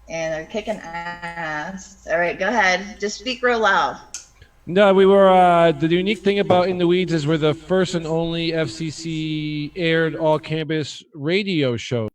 and they're kicking ass. All right, go ahead. Just speak real loud. No, we were. The unique thing about In the Weeds is we're the first and only FCC aired all cannabis radio show.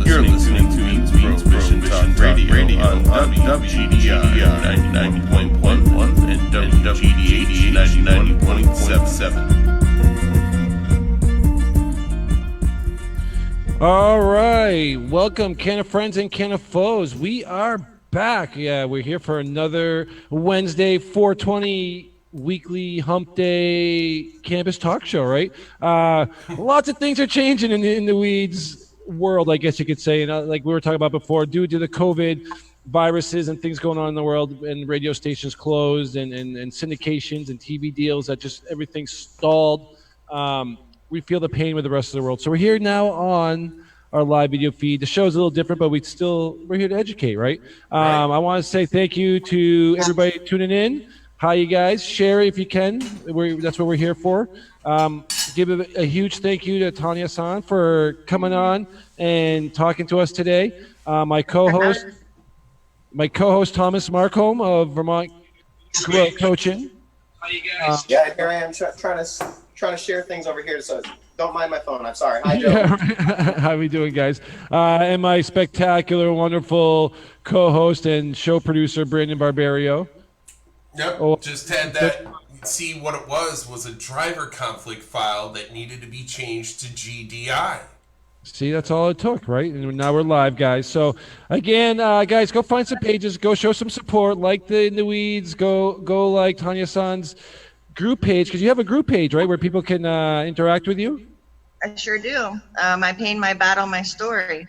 You're listening to Prohibition Talk Radio on WGDI 90.1 and WGDH 90.77. All right, welcome, Canna friends and Canna foes. We are back. Yeah, we're here for another Wednesday 420 weekly hump day cannabis talk show. Right? Lots of things are changing in the weeds world, I guess you could say. And like we were talking about before, due to the COVID viruses and things going on in the world, and radio stations closed, and syndications and TV deals, that just everything stalled. We feel the pain with the rest of the world. So we're here now on our live video feed. The show's a little different, but we're here to educate, right? I want to say thank you to everybody tuning in. Hi, you guys. Share it if you can. That's what we're here for. Give a huge thank you to Tonya San for coming on and talking to us today. My co-host Thomas Marcombe of Vermont Coaching. How you guys? Yeah, here I am trying to share things over here. So don't mind my phone. I'm sorry. Hi, Joe. Yeah. How we doing, guys? And my spectacular, wonderful co-host and show producer, Brandon Barbario. Yep, just had that. See, what it was a driver conflict file that needed to be changed to GDI. See, that's all it took, right? And now we're live, guys. So, again, guys, go find some pages. Go show some support. Like the In the Weeds. Go like Tonya San's group page, because you have a group page, right, where people can interact with you? I sure do. My pain, my battle, my story.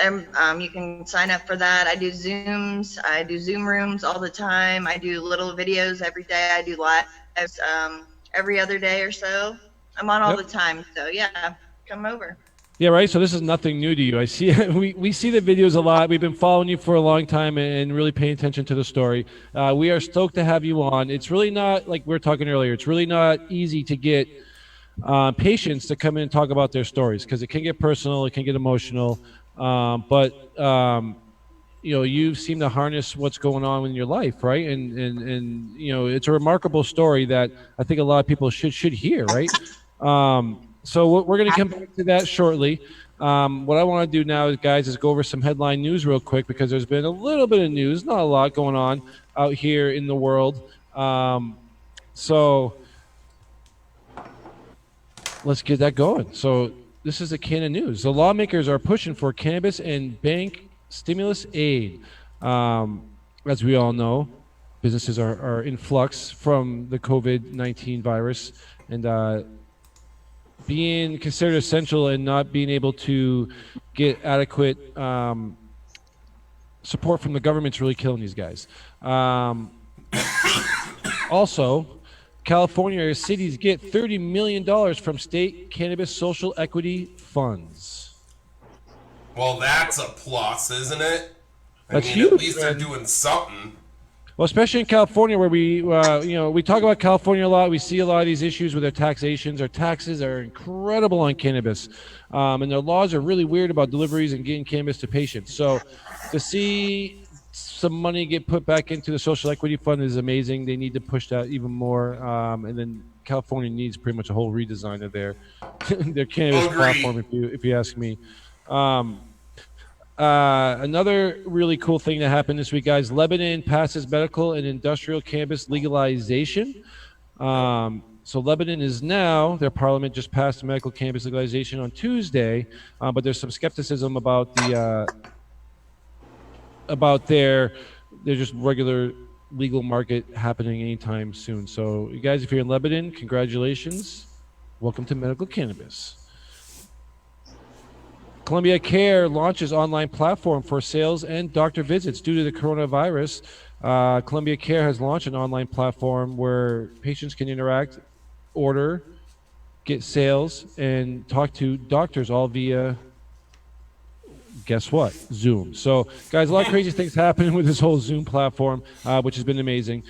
You can sign up for that. I do Zooms. I do Zoom rooms all the time. I do little videos every day. I do lives every other day or so. I'm on all the time. So, yeah, come over. Yeah, right. So this is nothing new to you. I see we see the videos a lot. We've been following you for a long time and really paying attention to the story. We are stoked to have you on. It's really not, like we were talking earlier, it's really not easy to get patients to come in and talk about their stories, because it can get personal, it can get emotional. But you seem to harness what's going on in your life, right? And it's a remarkable story that I think a lot of people should hear, right? So we're going to come back to that shortly. What I want to do now, guys, is go over some headline news real quick, because there's been a little bit of news, not a lot going on out here in the world. So let's get that going. So this is the Canna News. The lawmakers are pushing for cannabis and bank stimulus aid. As we all know, businesses are in flux from the COVID-19 virus, and being considered essential and not being able to get adequate support from the government's really killing these guys. Also, California cities get $30 million from state cannabis social equity funds. Well, that's a plus, isn't it? That's huge. At least they're doing something. Well, especially in California, where we talk about California a lot. We see a lot of these issues with their taxations. Their taxes are incredible on cannabis, and their laws are really weird about deliveries and getting cannabis to patients. So to see some money get put back into the social equity fund is amazing. They need to push that even more, and then California needs pretty much a whole redesign of their cannabis platform, if you ask me. Another really cool thing that happened this week, guys. Lebanon passes medical and industrial cannabis legalization. So Lebanon is now, their parliament just passed medical cannabis legalization on Tuesday, but there's some skepticism about their just regular legal market happening anytime soon. So you guys, if you're in Lebanon, congratulations. Welcome to medical cannabis. Columbia Care launches online platform for sales and doctor visits due to the coronavirus. Columbia Care has launched an online platform where patients can interact, order, get sales, and talk to doctors all via, guess what, Zoom. So, guys, a lot of crazy things happening with this whole Zoom platform, which has been amazing.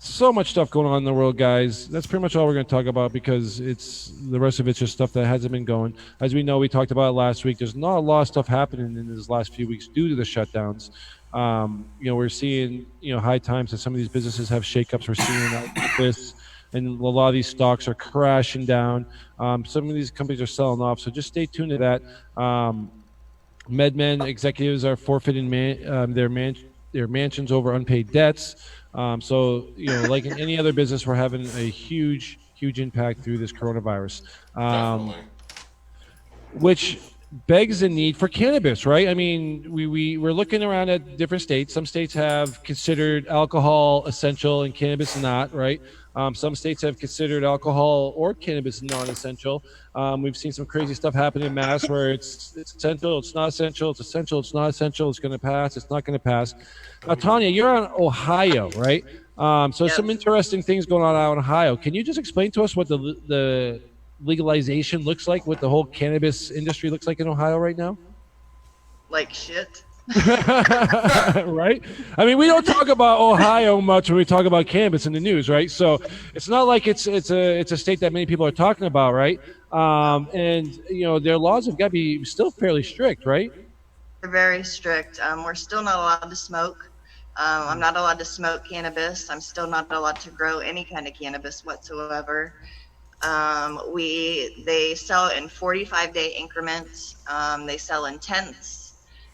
So much stuff going on in the world, guys. That's pretty much all we're going to talk about because the rest of it's just stuff that hasn't been going. As we know, we talked about it last week. There's not a lot of stuff happening in these last few weeks due to the shutdowns. We're seeing, high times that some of these businesses have shakeups. We're seeing this, and a lot of these stocks are crashing down. Some of these companies are selling off, so just stay tuned to that. MedMen executives are forfeiting their mansions over unpaid debts. So, like in any other business, we're having a huge impact through this coronavirus, which begs the need for cannabis, right? I mean, we're looking around at different states. Some states have considered alcohol essential and cannabis not, right? Some states have considered alcohol or cannabis non-essential. We've seen some crazy stuff happen in Mass where it's essential, it's not essential, it's essential, it's not essential, it's going to pass, it's not going to pass. Now, Tonya, you're on Ohio, right? So Yep. some interesting things going on out in Ohio. Can you just explain to us what the legalization looks like, what the whole cannabis industry looks like in Ohio right now? Like shit. Right? I mean, we don't talk about Ohio much when we talk about cannabis in the news, right? So it's not like it's a state that many people are talking about, right? And their laws have got to be still fairly strict, right? They're very strict. We're still not allowed to smoke. I'm not allowed to smoke cannabis. I'm still not allowed to grow any kind of cannabis whatsoever. They sell in 45-day increments. They sell in tenths.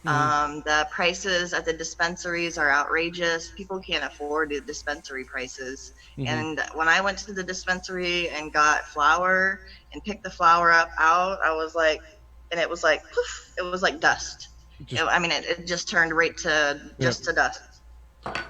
The prices at the dispensaries are outrageous. People can't afford the dispensary prices. And when I went to the dispensary and got flour and picked the flour out, I was like, and it was like, poof, it was like dust. It just turned right to to dust.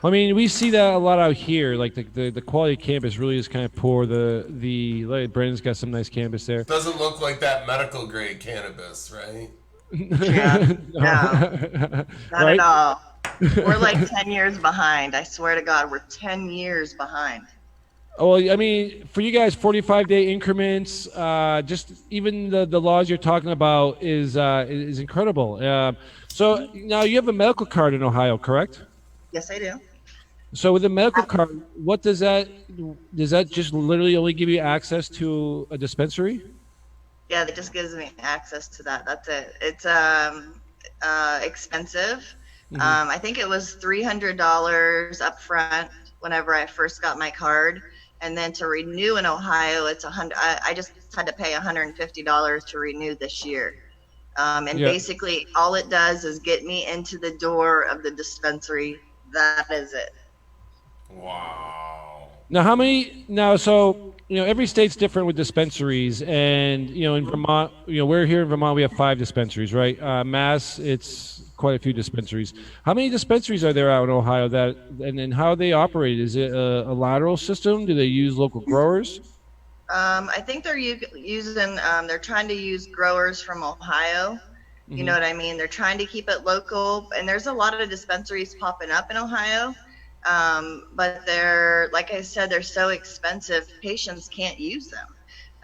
I mean, we see that a lot out here. Like the quality of cannabis really is kind of poor. Like Brandon's got some nice cannabis there. Doesn't look like that medical grade cannabis, right? Yeah, no, not Right? at all. We're like 10 years behind. I swear to God, we're 10 years behind. Oh, well, I mean, for you guys, 45-day increments, just even the laws you're talking about is incredible. So now you have a medical card in Ohio, correct? Yes, I do. So with a medical card, what does that just literally only give you access to a dispensary? Yeah, that just gives me access to that. That's it. It's expensive. I think it was $300 up front whenever I first got my card, and then to renew in Ohio, it's I just had to pay $150 to renew this year. Basically, all it does is get me into the door of the dispensary. That is it. Wow. Now, how many? Now, so every state's different with dispensaries, and in Vermont, we're here in Vermont. We have 5 dispensaries, right? Mass, it's quite a few dispensaries. How many dispensaries are there out in Ohio? And then how they operate? Is it a lateral system? Do they use local growers? I think they're using. They're trying to use growers from Ohio. You know what I mean? They're trying to keep it local, and there's a lot of dispensaries popping up in Ohio. But they're, like I said, they're so expensive, patients can't use them.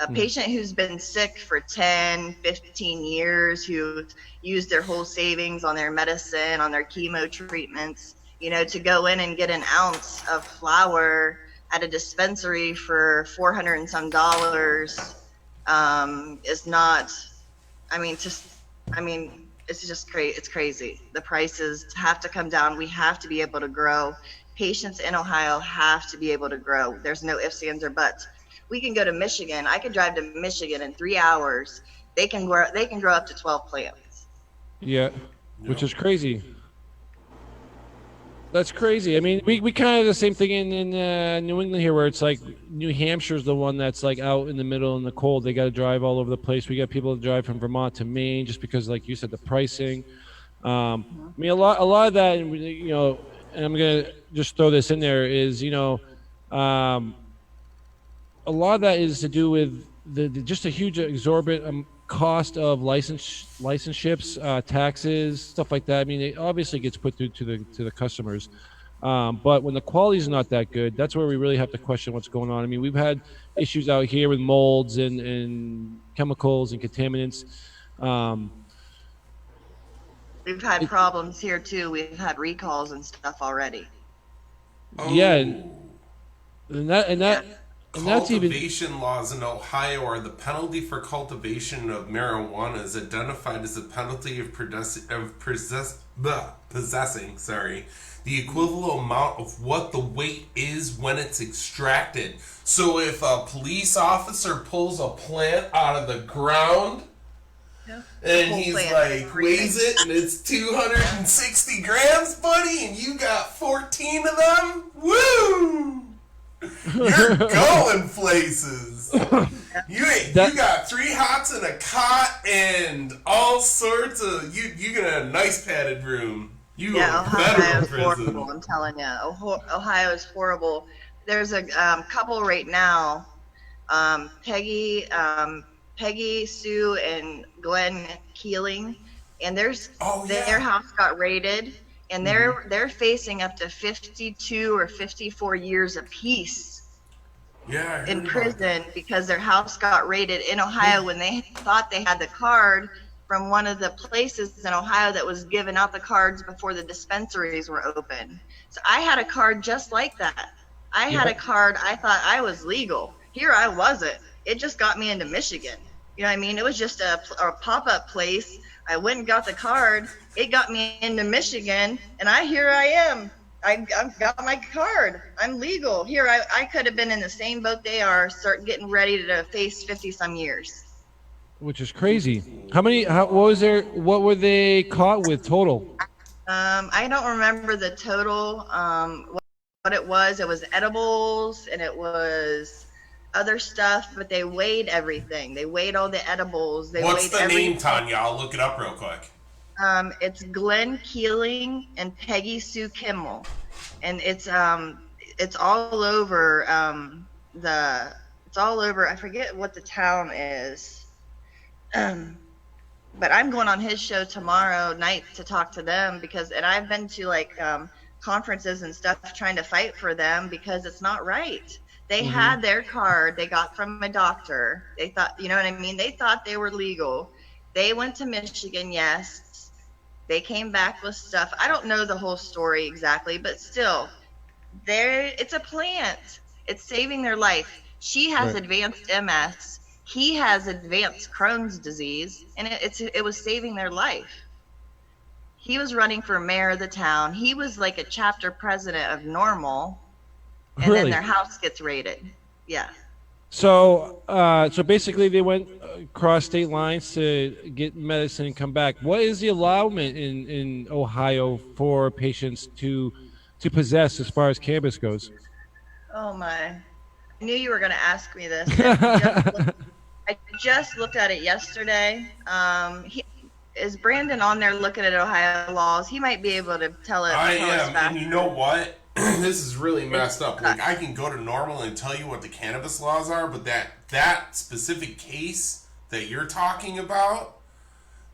A patient who's been sick for 10, 15 years, who used their whole savings on their medicine, on their chemo treatments, to go in and get an ounce of flour at a dispensary for $400 and some is not, it's just crazy. It's crazy. The prices have to come down. We have to be able to grow. Patients in Ohio have to be able to grow. There's no ifs, ands, or buts. We can go to Michigan. I could drive to Michigan in 3 hours They can grow up to 12 plants. Yeah, which is crazy. That's crazy. I mean, we kind of have the same thing in New England here, where it's like New Hampshire's the one that's like out in the middle in the cold. They got to drive all over the place. We got people that drive from Vermont to Maine just because, like you said, the pricing. I mean, a lot of that, you know, and I'm gonna just throw this in there is, you know, a lot of that is to do with the just a huge exorbitant cost of licenships, taxes, stuff like that. I mean, it obviously gets put through to the customers, but when the quality is not that good, that's where we really have to question what's going on. I mean, we've had issues out here with molds and chemicals and contaminants. We've had problems here too. We've had recalls and stuff already. Yeah, and that's even Cultivation laws in Ohio are the penalty for cultivation of marijuana is identified as a penalty of possessing, the equivalent amount of what the weight is when it's extracted. So if a police officer pulls a plant out of the ground and he's like, weighs it and it's 260 grams, buddy, and you got 14 of them, woo! You're going places. You got 3 hots and a cot and all sorts of you got a nice padded room. Ohio is horrible. I'm telling you, Ohio is horrible. There's a couple right now, Peggy, Sue, and Glenn Keeling, and their house got raided. And they're facing up to 52 or 54 years apiece in prison because their house got raided in Ohio when they thought they had the card from one of the places in Ohio that was giving out the cards before the dispensaries were open. So I had a card just like that. I had a card. I thought I was legal. Here I wasn't. It just got me into Michigan. You know what I mean? It was just a pop-up place. I went and got the card. It got me into Michigan, and here I am. I've got my card. I'm legal. Here, I could have been in the same boat they are, start getting ready to face 50-some years. Which is crazy. What were they caught with total? I don't remember the total, what it was. It was edibles, and it was other stuff, but they weighed everything. They weighed all the edibles. What's the name, Tonya? I'll look it up real quick. It's Glenn Keeling and Peggy Sue Kimmel, and it's all over it's all over. I forget what the town is, but I'm going on his show tomorrow night to talk to them and I've been to like conferences and stuff trying to fight for them because it's not right. They had their card they got from a doctor. They thought, you know what I mean? They thought they were legal. They went to Michigan, yes. They came back with stuff. I don't know the whole story exactly, but still, it's a plant. It's saving their life. She has advanced MS. He has advanced Crohn's disease, and it was saving their life. He was running for mayor of the town. He was like a chapter president of Normal. And then their house gets raided. Yeah. So basically, they went across state lines to get medicine and come back. What is the allowance in Ohio for patients to possess as far as cannabis goes? Oh my! I knew you were going to ask me this. I just looked at it yesterday. Is Brandon on there looking at Ohio laws? He might be able to tell it. I am, and you know what? This is really messed up. Like, I can go to Normal and tell you what the cannabis laws are, but that specific case that you're talking about,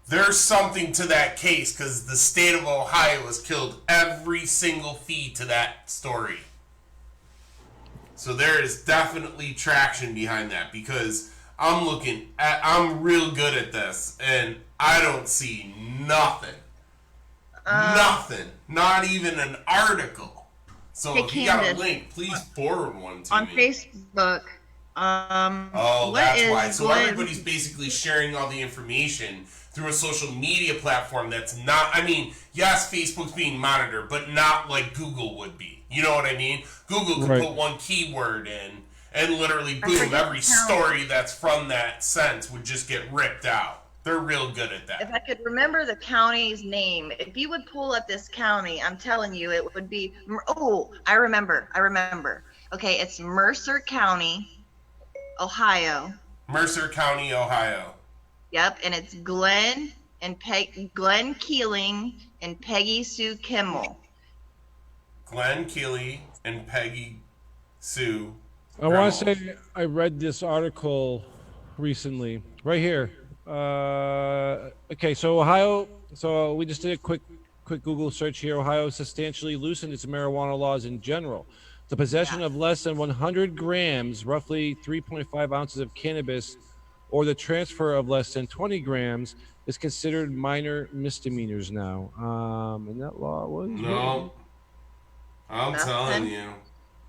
there's something to that case because the state of Ohio has killed every single fee to that story. So there is definitely traction behind that because I'm real good at this and I don't see nothing. Nothing. Not even an article. So if you got a link, please forward one to me. On Facebook. That's why. So everybody's basically sharing all the information through a social media platform that's not, I mean, yes, Facebook's being monitored, but not like Google would be. You know what I mean? Google could put one keyword in And literally, boom, every story that's from that sense would just get ripped out. They're real good at that. If I could remember the county's name, if you would pull up this county, I'm telling you, it would be, oh, I remember. Okay, it's Mercer County, Ohio. Mercer County, Ohio. Yep, and it's Glenn Keeling and Peggy Sue Kimmel. Glenn Keeley and Peggy Sue. I want to say I read this article recently, right here. Okay, so Ohio. So we just did a quick Google search here. Ohio substantially loosened its marijuana laws in general. The possession of less than 100 grams, roughly 3.5 ounces of cannabis, or the transfer of less than 20 grams is considered minor misdemeanors now. And that law was no. I'm telling you.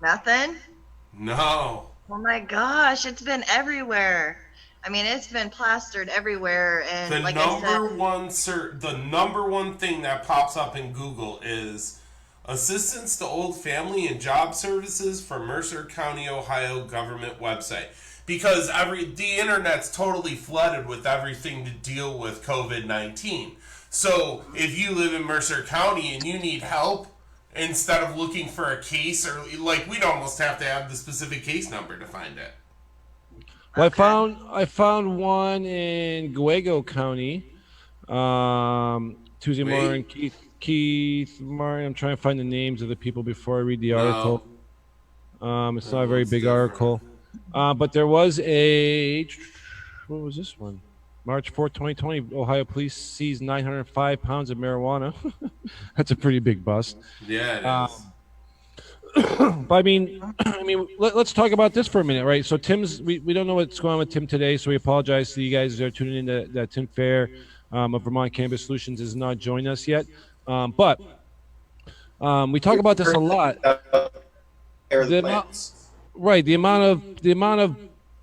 Nothing? No. Oh my gosh, it's been everywhere. I mean, it's been plastered everywhere, and The like the number one thing that pops up in Google is assistance to old family and job services for Mercer County, Ohio government website. Because the internet's totally flooded with everything to deal with COVID-19. So if you live in Mercer County and you need help, instead of looking for a case, or like, we'd almost have to have the specific case number to find it. Well, okay. I found one in Guego County. Tuesday morning, Keith Martin. I'm trying to find the names of the people before I read the article. It's not a very big article. But there was what was this one? March 4th, 2020, Ohio police seized 905 pounds of marijuana. That's a pretty big bust. Yeah, it is. But I mean, let's talk about this for a minute, right? So we don't know what's going on with Tim today, so we apologize to you guys that are tuning in that Tim Fair of Vermont Cannabis Solutions has not joined us yet. But we talk about this a lot. The amount of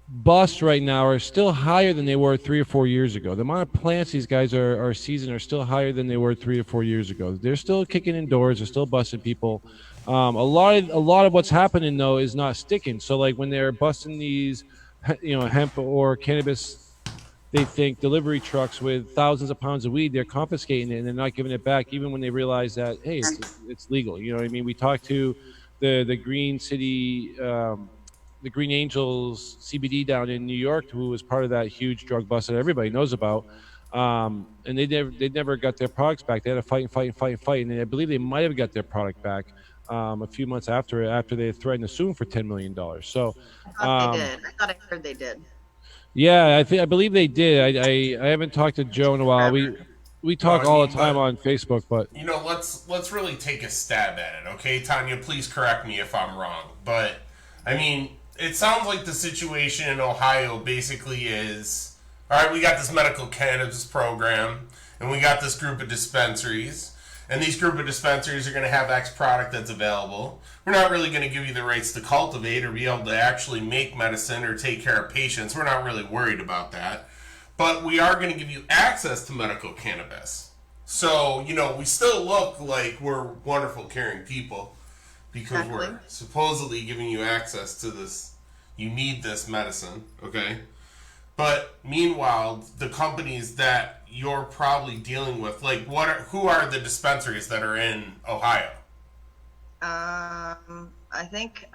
busts right now are still higher than they were 3 or 4 years ago. The amount of plants these guys are seizing are still higher than they were 3 or 4 years ago. They're still kicking indoors. They're still busting people. A lot of what's happening though is not sticking. So like when they're busting these, hemp or cannabis, they think delivery trucks with thousands of pounds of weed, they're confiscating it and they're not giving it back, even when they realize that hey, it's legal. You know what I mean? We talked to the Green City. The Green Angels CBD down in New York, who was part of that huge drug bust that everybody knows about, and they never got their products back. They had to fight, and I believe they might have got their product back a few months after they had threatened to sue them for $10 million. So I thought they did. I thought I heard they did. Yeah, I believe they did. I haven't talked to Joe in a while. We talk all the time on Facebook, but let's really take a stab at it, okay? Tonya, please correct me if I'm wrong, but I mean, it sounds like the situation in Ohio basically is, all right, we got this medical cannabis program, and we got this group of dispensaries, and these group of dispensaries are going to have X product that's available. We're not really going to give you the rights to cultivate or be able to actually make medicine or take care of patients. We're not really worried about that. But we are going to give you access to medical cannabis. So, we still look like we're wonderful, caring people. Because we're supposedly giving you access to this, you need this medicine, okay? But meanwhile, the companies that you're probably dealing with, like, who are the dispensaries that are in Ohio? I think,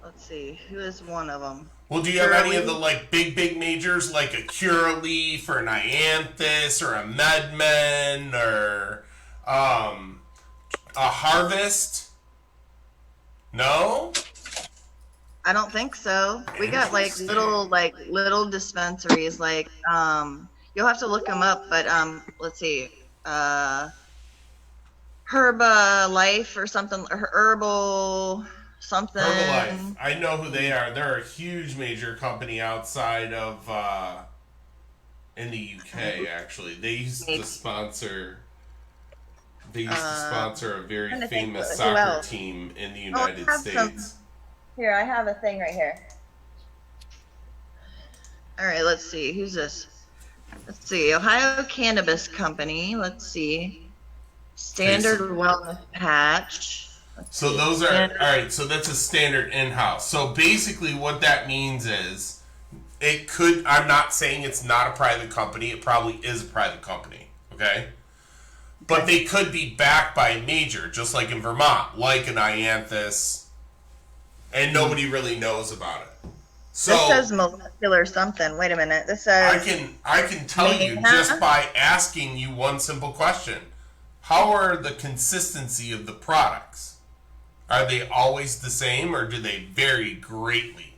let's see, who is one of them? Well, do you have any of the, like, big majors, like a Curaleaf or an Ianthus or a MedMen or, a Harvest? No? I don't think so. We got little dispensaries, you'll have to look them up, but let's see, Herbalife or something, or Herbal something. Herbalife. I know who they are. They're a huge major company outside of in the UK. Actually, they used to sponsor. They used to sponsor a very famous soccer team in the United States. Here, I have a thing right here. All right, let's see. Who's this? Let's see. Ohio Cannabis Company. Let's see. Standard Wellness Patch. So those are all right. So that's a standard in-house. So basically, what that means is, it could. I'm not saying it's not a private company. It probably is a private company. Okay, but they could be backed by a major, just like in Vermont, like an Ianthus, and nobody really knows about it. So this says molecular something. Wait a minute. This says I can tell you just by asking you one simple question: how are the consistency of the products? Are they always the same, or do they vary greatly?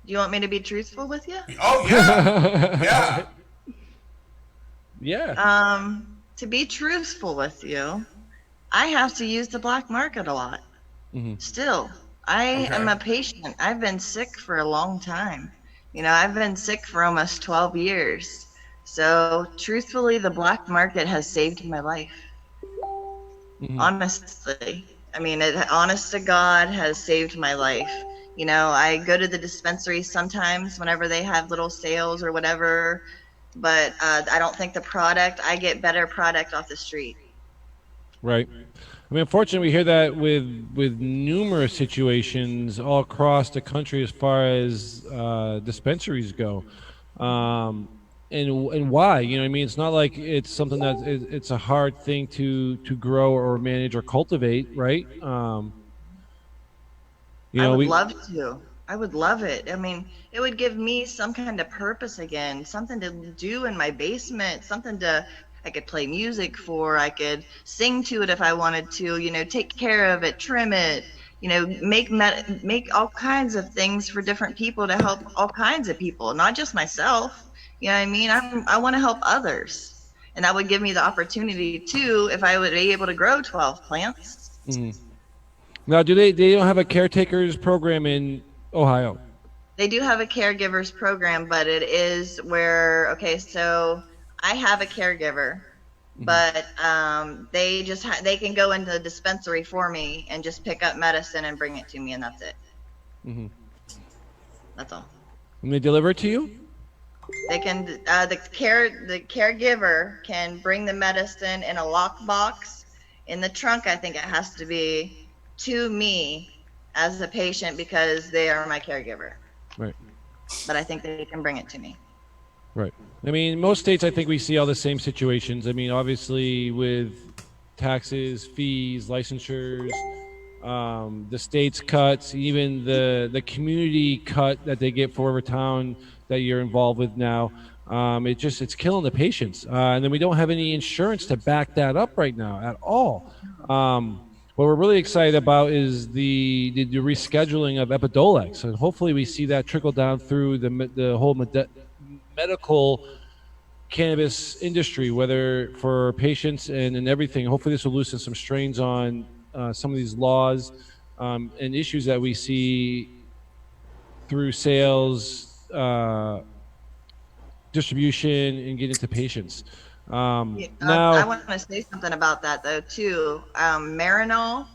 Do you want me to be truthful with you? Oh yeah, yeah. Yeah. To be truthful with you, I have to use the black market a lot. Still, I am a patient. I've been sick for a long time. I've been sick for almost 12 years. So, truthfully, the black market has saved my life. Honestly. I mean, honest to God, has saved my life. I go to the dispensary sometimes whenever they have little sales or whatever, but I don't think I get better product off the street. Right. I mean, unfortunately, we hear that with numerous situations all across the country as far as dispensaries go. And why? I mean, it's not like it's something that it's a hard thing to grow or manage or cultivate, right? I would love to. I would love it. I mean, it would give me some kind of purpose again, something to do in my basement, I could play music for, I could sing to it if I wanted to, take care of it, trim it, make all kinds of things for different people to help all kinds of people, not just myself. You know what I mean? I want to help others. And that would give me the opportunity too, if I would be able to grow 12 plants. Now, they don't have a caretakers program in Ohio? They do have a caregivers program, but it is where, so I have a caregiver, but they can go into the dispensary for me and just pick up medicine and bring it to me, and that's it. That's all. And they deliver it to you? They can the caregiver can bring the medicine in a lockbox in the trunk. I think it has to be to me as a patient because they are my caregiver. Right. But I think they can bring it to me. Right. I mean, most states, I think we see all the same situations. I mean, obviously with taxes, fees, licensures, the state's cuts, even the community cut that they get for every town that you're involved with now. It's killing the patients. And then we don't have any insurance to back that up right now at all. What we're really excited about is the rescheduling of Epidiolex, and hopefully we see that trickle down through the whole medical cannabis industry, whether for patients and everything. Hopefully this will loosen some strains on some of these laws and issues that we see through sales, distribution, and getting to patients. Now, I want to say something about that though too. Marinol,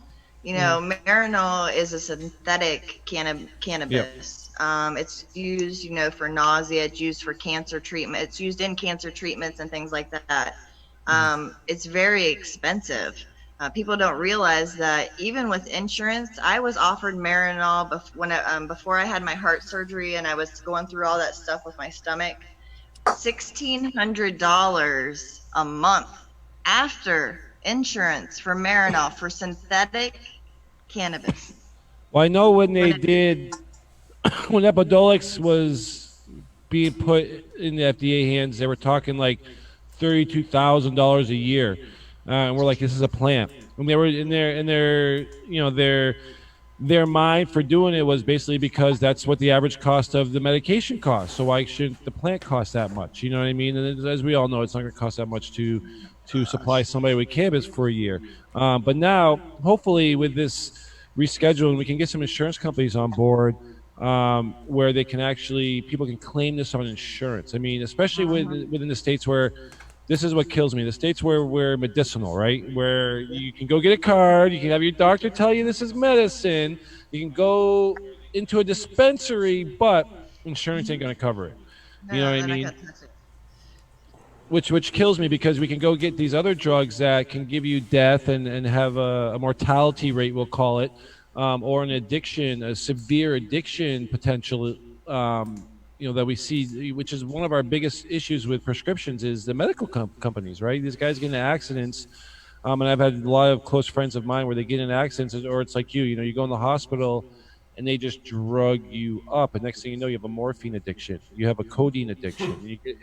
Marinol is a synthetic cannabis. Yep. It's used, for nausea. It's used for cancer treatment. It's used in cancer treatments and things like that. It's very expensive. People don't realize that even with insurance, I was offered Marinol before I had my heart surgery and I was going through all that stuff with my stomach. $1,600 a month after insurance for Marinol for synthetic cannabis. Well, I know when Epidiolex was being put in the FDA hands, they were talking like $32,000 a year, and we're like, this is a plant. And they were in their mind for doing it was basically because that's what the average cost of the medication costs. So why shouldn't the plant cost that much? You know what I mean? And as we all know, it's not going to cost that much to supply somebody with cannabis for a year. But now, hopefully, with this rescheduling, we can get some insurance companies on board where they can people can claim this on insurance. I mean, especially within the states where this is what kills me. The states where we're medicinal, right? Where you can go get a card, you can have your doctor tell you this is medicine, you can go into a dispensary, but insurance ain't going to cover it. You know what I mean? which kills me, because we can go get these other drugs that can give you death and have a mortality rate, we'll call it, or an addiction, a severe addiction potential, that we see, which is one of our biggest issues with prescriptions, is the medical companies, right? These guys get in accidents. And I've had a lot of close friends of mine where they get in accidents, or it's like you go in the hospital and they just drug you up, and next thing you know, you have a morphine addiction, you have a codeine addiction,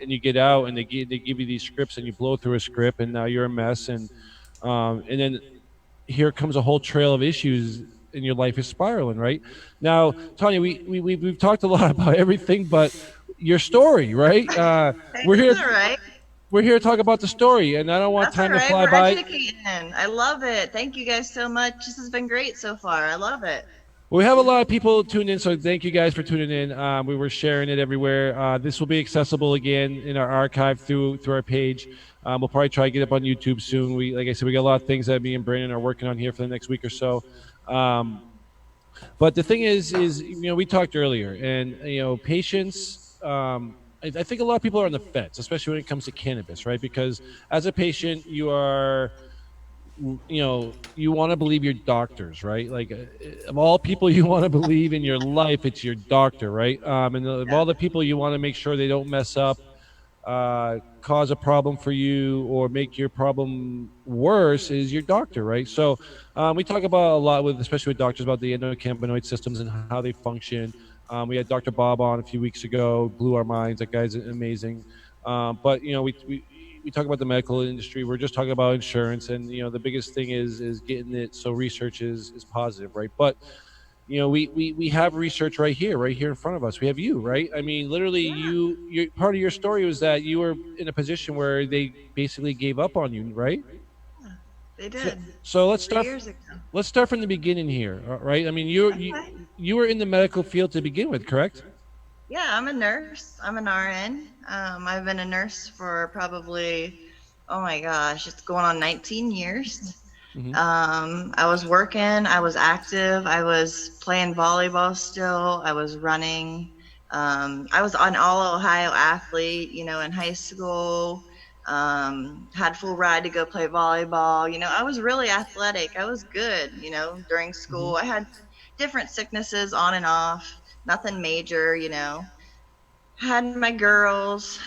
and you get out, and they give you these scripts, and you blow through a script, and now you're a mess, and then here comes a whole trail of issues, and your life is spiraling. Right now, Tonya, we've talked a lot about everything but your story, right? We're here. All right. We're here to talk about the story, and I don't want That's time all to right. fly We're by. educating. I love it. Thank you guys so much. This has been great so far. I love it. We have a lot of people tuned in, so thank you guys for tuning in. We were sharing it everywhere. This will be accessible again in our archive through our page. We'll probably try to get up on YouTube soon. Like I said, we got a lot of things that me and Brandon are working on here for the next week or so. But the thing is we talked earlier, and patients. I think a lot of people are on the fence, especially when it comes to cannabis, right? Because as a patient, you are, you want to believe your doctors, right? Like, of all people you want to believe in your life, it's your doctor, right? Of all the people you want to make sure they don't mess up, cause a problem for you, or make your problem worse, is your doctor, right? So we talk about a lot especially with doctors, about the endocannabinoid systems and how they function. We had Dr. Bob on a few weeks ago, blew our minds. That guy's amazing. But we talk about the medical industry. We're just talking about insurance, and the biggest thing is getting it so research is positive, right? But we have research right here in front of us. We have you, right? I mean, literally, you part of your story was that you were in a position where they basically gave up on you, right? They did. So let's start. 3 years ago. Let's start from the beginning here, right? I mean, you were in the medical field to begin with, correct? Yeah, I'm a nurse. I'm an RN. I've been a nurse for probably, oh my gosh, it's going on 19 years. Mm-hmm. I was working, I was active, I was playing volleyball still, I was running. I was an all Ohio athlete, in high school. Had full ride to go play volleyball. I was really athletic. I was good, during school. I had different sicknesses on and off, nothing major, had my girls,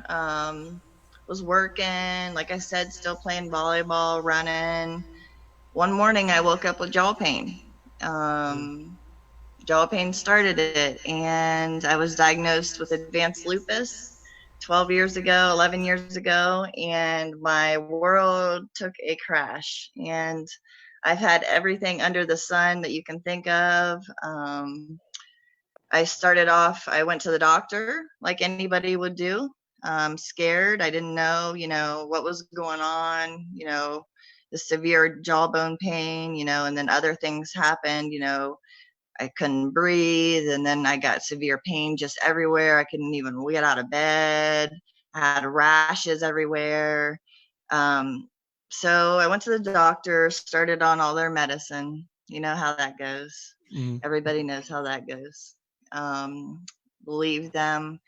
was working, like I said, still playing volleyball, running. One morning I woke up with jaw pain. Jaw pain started it, and I was diagnosed with advanced lupus 11 years ago, and my world took a crash. And I've had everything under the sun that you can think of. I went to the doctor like anybody would do, scared. I didn't know, what was going on, the severe jawbone pain, and then other things happened, I couldn't breathe, and then I got severe pain just everywhere. I couldn't even get out of bed. I had rashes everywhere. So I went to the doctor, started on all their medicine. You know how that goes. Mm-hmm. Everybody knows how that goes. Believed them,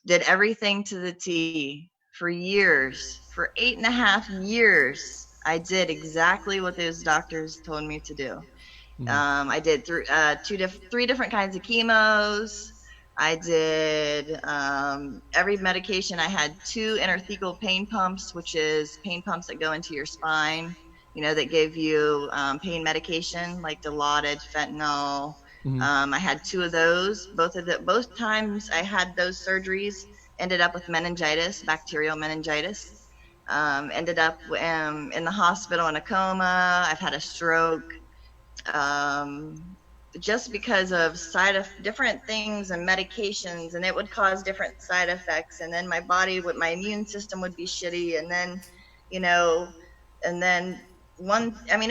did everything to the T for years. For 8.5 years, I did exactly what those doctors told me to do. I did 3 different kinds of chemos. I did every medication. I had 2 interthecal pain pumps, which is pain pumps that go into your spine, that give you pain medication like Dilaudid, fentanyl. I had 2 of those. Both times I had those surgeries ended up with meningitis, bacterial meningitis. Ended up in the hospital in a coma. I've had a stroke. Just because of different things and medications, and it would cause different side effects, and then my immune system would be shitty, and then it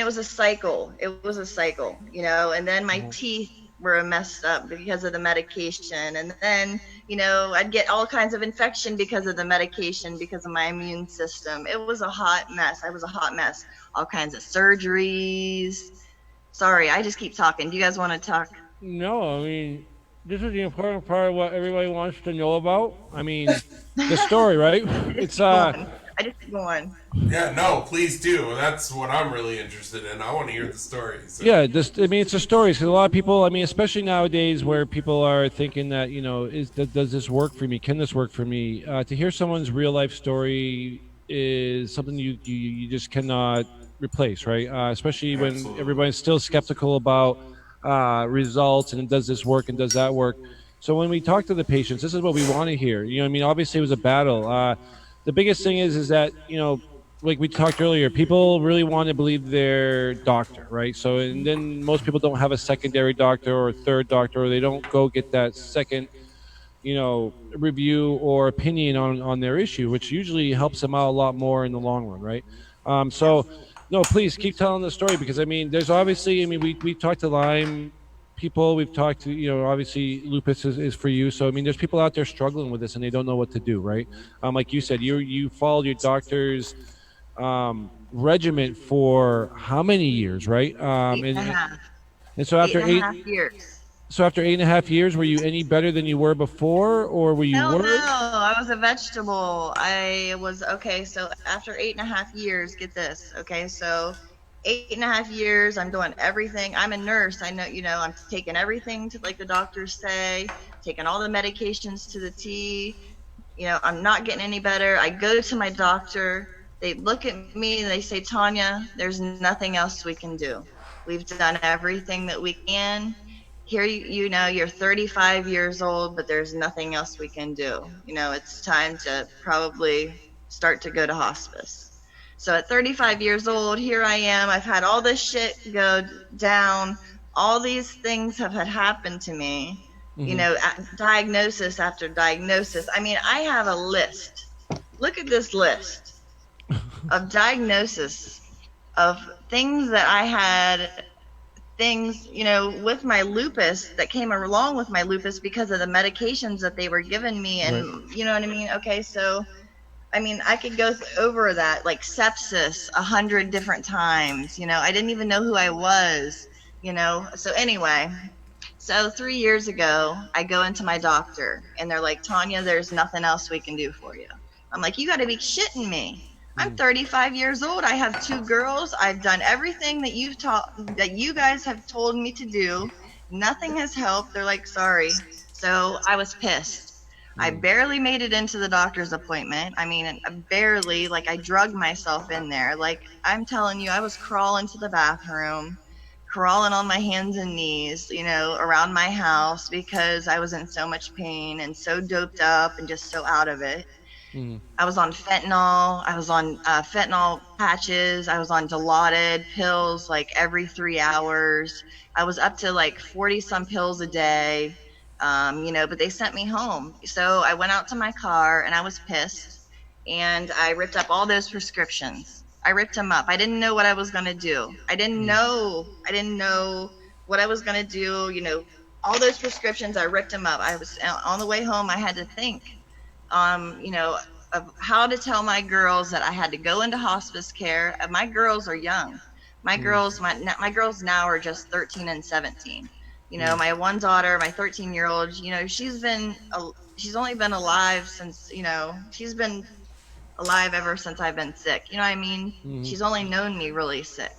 was a cycle, and then my teeth were messed up because of the medication, and then I'd get all kinds of infection because of the medication, because of my immune system. It was a hot mess. I was a hot mess. All kinds of surgeries. Sorry, I just keep talking. Do you guys want to talk? No, I mean, this is the important part of what everybody wants to know about. I mean, the story, right? It's I just keep going. Yeah, no, please do. That's what I'm really interested in. I want to hear the story. So. Yeah, I mean, it's a story. Because a lot of people, I mean, especially nowadays, where people are thinking that, does this work for me? Can this work for me? To hear someone's real life story is something you just cannot replace, right? Especially when Absolutely. everybody's still skeptical about results and does this work and does that work. So when we talk to the patients, this is what we want to hear. I mean, obviously it was a battle. The biggest thing is that like we talked earlier, people really want to believe their doctor, right? So, and then most people don't have a secondary doctor or a third doctor, or they don't go get that second, review or opinion on their issue, which usually helps them out a lot more in the long run, right? So, no, please keep telling the story, because I mean, there's obviously, I mean, we've talked to Lyme people, we've talked to, obviously lupus is for you. So, I mean, there's people out there struggling with this and they don't know what to do, right? Like you said, you followed your doctor's regiment for how many years, right? 8.5. And so after 8.5 years. So after 8.5 years, were you any better than you were before, or were you Hell worse? no, I was a vegetable. I was okay. So after 8.5 years, get this. Okay, so 8.5 years, I'm doing everything. I'm a nurse. I know, I'm taking everything to like the doctors say, taking all the medications to the T. I'm not getting any better. I go to my doctor. They look at me and they say, Tonya, there's nothing else we can do. We've done everything that we can. Here, you're 35 years old, but there's nothing else we can do. It's time to probably start to go to hospice. So at 35 years old, here I am. I've had all this shit go down. All these things have had happened to me. Diagnosis after diagnosis. I mean, I have a list. Look at this list of diagnosis of things that I had, with my lupus that came along with my lupus because of the medications that they were giving me. And Right. you know what I mean? Okay, so, I mean, I could go over that, like sepsis 100 different times. I didn't even know who I was, So anyway, so 3 years ago, I go into my doctor and they're like, Tonya, there's nothing else we can do for you. I'm like, you got to be shitting me. I'm 35 years old. I have 2 girls. I've done everything that you guys have told me to do. Nothing has helped. They're like, sorry. So I was pissed. I barely made it into the doctor's appointment. I mean, barely. Like, I drugged myself in there. Like, I'm telling you, I was crawling to the bathroom, crawling on my hands and knees, around my house because I was in so much pain and so doped up and just so out of it. I was on fentanyl. I was on fentanyl patches. I was on Dilaudid pills like every 3 hours. I was up to like 40 some pills a day, but they sent me home. So I went out to my car and I was pissed and I ripped up all those prescriptions. I ripped them up. I didn't know what I was going to do. I didn't know what I was going to do. All those prescriptions, I ripped them up. I was on the way home. I had to think. Of how to tell my girls that I had to go into hospice care. My girls are young. My girls now are just 13 and 17. My one daughter, my 13-year-old, she's only been alive since, she's been alive ever since I've been sick. You know what I mean? She's only known me really sick.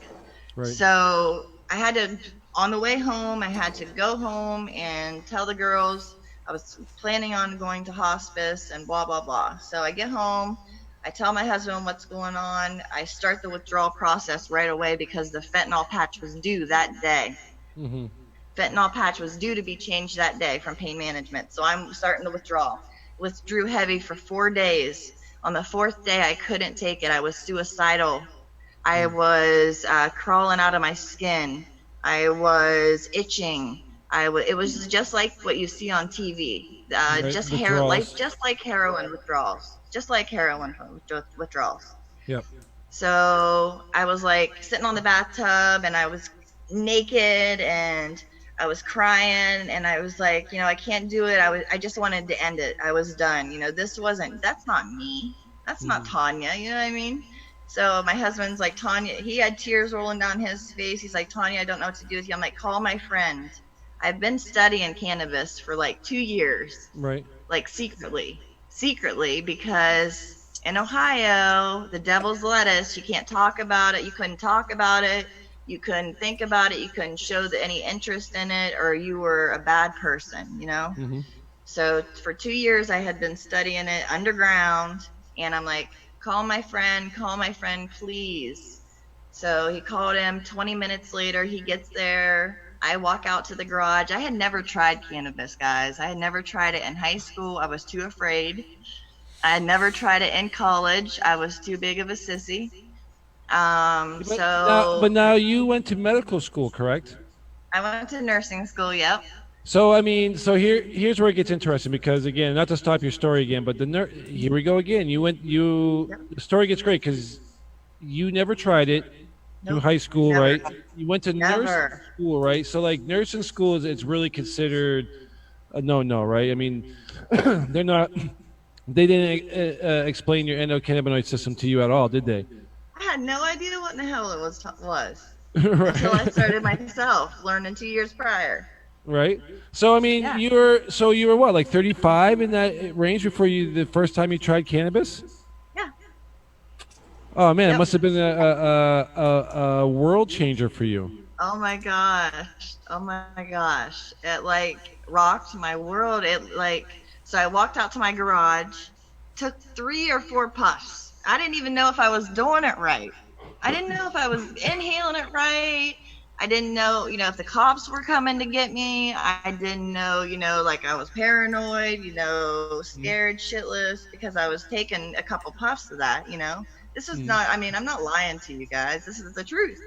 Right. So I had to, on the way home, I had to go home and tell the girls I was planning on going to hospice and blah, blah, blah. So I get home, I tell my husband what's going on. I start the withdrawal process right away because the fentanyl patch was due that day. Fentanyl patch was due to be changed that day from pain management. So I'm starting the withdrawal. Withdrew heavy for 4 days. On the 4th day, I couldn't take it. I was suicidal. I was crawling out of my skin. I was itching. It was just like what you see on TV, just like heroin withdrawals, just like heroin withdrawals. Yep. So I was like sitting on the bathtub and I was naked and I was crying and I was like, I can't do it. I just wanted to end it. I was done. That's not me. That's not Tonya. You know what I mean? So my husband's like, Tonya, he had tears rolling down his face. He's like, Tonya, I don't know what to do with you. I'm like, call my friend. I've been studying cannabis for like 2 years, Right. like secretly, because in Ohio, the devil's lettuce, you can't talk about it. You couldn't talk about it. You couldn't think about it. You couldn't show any interest in it, or you were a bad person, you know? Mm-hmm. So for 2 years, I had been studying it underground, and I'm like, call my friend, please. So he called him. 20 minutes later, he gets there. I walk out to the garage. I had never tried cannabis, guys. I had never tried it in high school. I was too afraid. I had never tried it in college. I was too big of a sissy. But now you went to medical school, correct? I went to nursing school. Yep. So I mean, so here's where it gets interesting because again, not to stop your story again, but here we go again. The story gets great because you never tried it through Nope. high school, Never. right? You went to nursing Never. school, right? So like nursing school it's really considered a no, right? I mean, they're not. They didn't explain your endocannabinoid system to you at all, did they? I had no idea what in the hell it was Right. until I started myself learning 2 years prior. Right. So I mean, Yeah. you were what, like 35 in that range before the first time you tried cannabis? Yeah. Oh man, it Yep. must have been a world changer for you. Oh my gosh. Oh my gosh. It like rocked my world. So I walked out to my garage, took 3 or 4 puffs. I didn't even know if I was doing it right. I didn't know if I was inhaling it right. I didn't know, if the cops were coming to get me. I didn't know, like I was paranoid, scared shitless because I was taking a couple puffs of that, This is not, I'm not lying to you guys. This is the truth.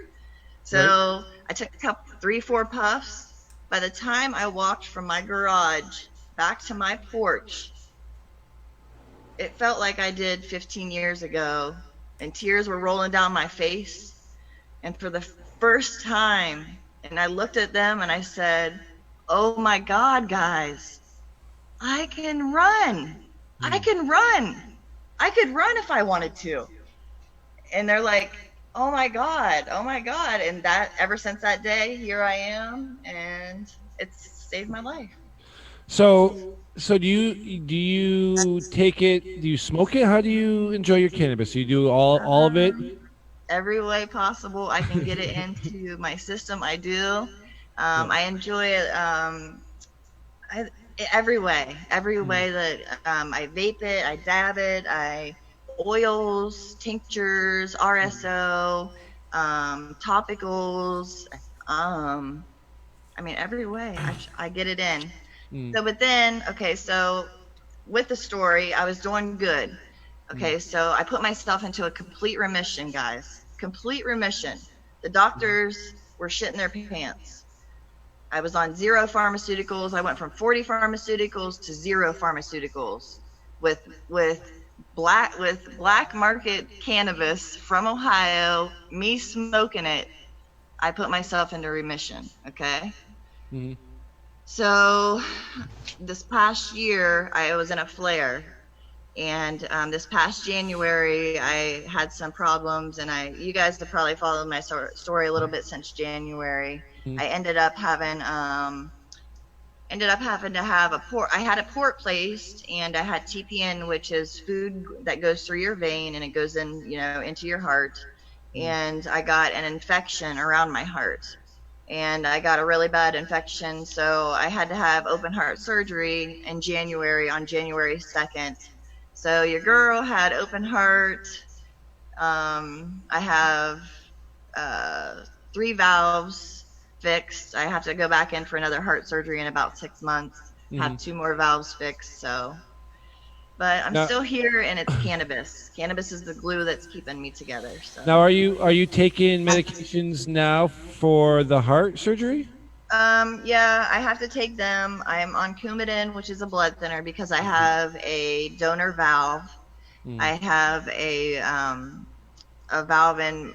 So I took 3, 4 puffs. By the time I walked from my garage back to my porch, it felt like I did 15 years ago, and tears were rolling down my face. And for the first time, and I looked at them and I said, oh my God, guys, I can run. I can run. I could run if I wanted to. And they're like, oh my God. And ever since that day, here I am, and it's saved my life. So do you take it? Do you smoke it? How do you enjoy your cannabis? Do you do all of it? Every way possible I can get it into my system, I do. I enjoy it every way that I vape it, I dab it, oils, tinctures, RSO, topicals, every way I get it in. So, but then, so with the story, I was doing good. Okay, so I put myself into a complete remission, guys. Complete remission. The doctors were shitting their pants. I was on 0 pharmaceuticals. I went from 40 pharmaceuticals to 0 pharmaceuticals with black market cannabis from Ohio, me smoking it. I put myself into remission, okay? Mm-hmm. So this past year, I was in a flare. And this past January, I had some problems, and you guys have probably followed my story a little bit since January. Mm-hmm. I ended up having to have I had a port placed, and I had TPN, which is food that goes through your vein and it goes in, into your heart. And I got an infection around my heart, and I got a really bad infection, so I had to have open heart surgery in January, on January 2nd. So your girl had open heart. I have 3 valves fixed. I have to go back in for another heart surgery in about 6 months. Have 2 more valves fixed. So, but I'm still here, and it's cannabis. Cannabis is the glue that's keeping me together. So. Now, are you taking medications now for the heart surgery? Yeah, I have to take them. I'm on Coumadin, which is a blood thinner, because I have a donor valve. I have a valve an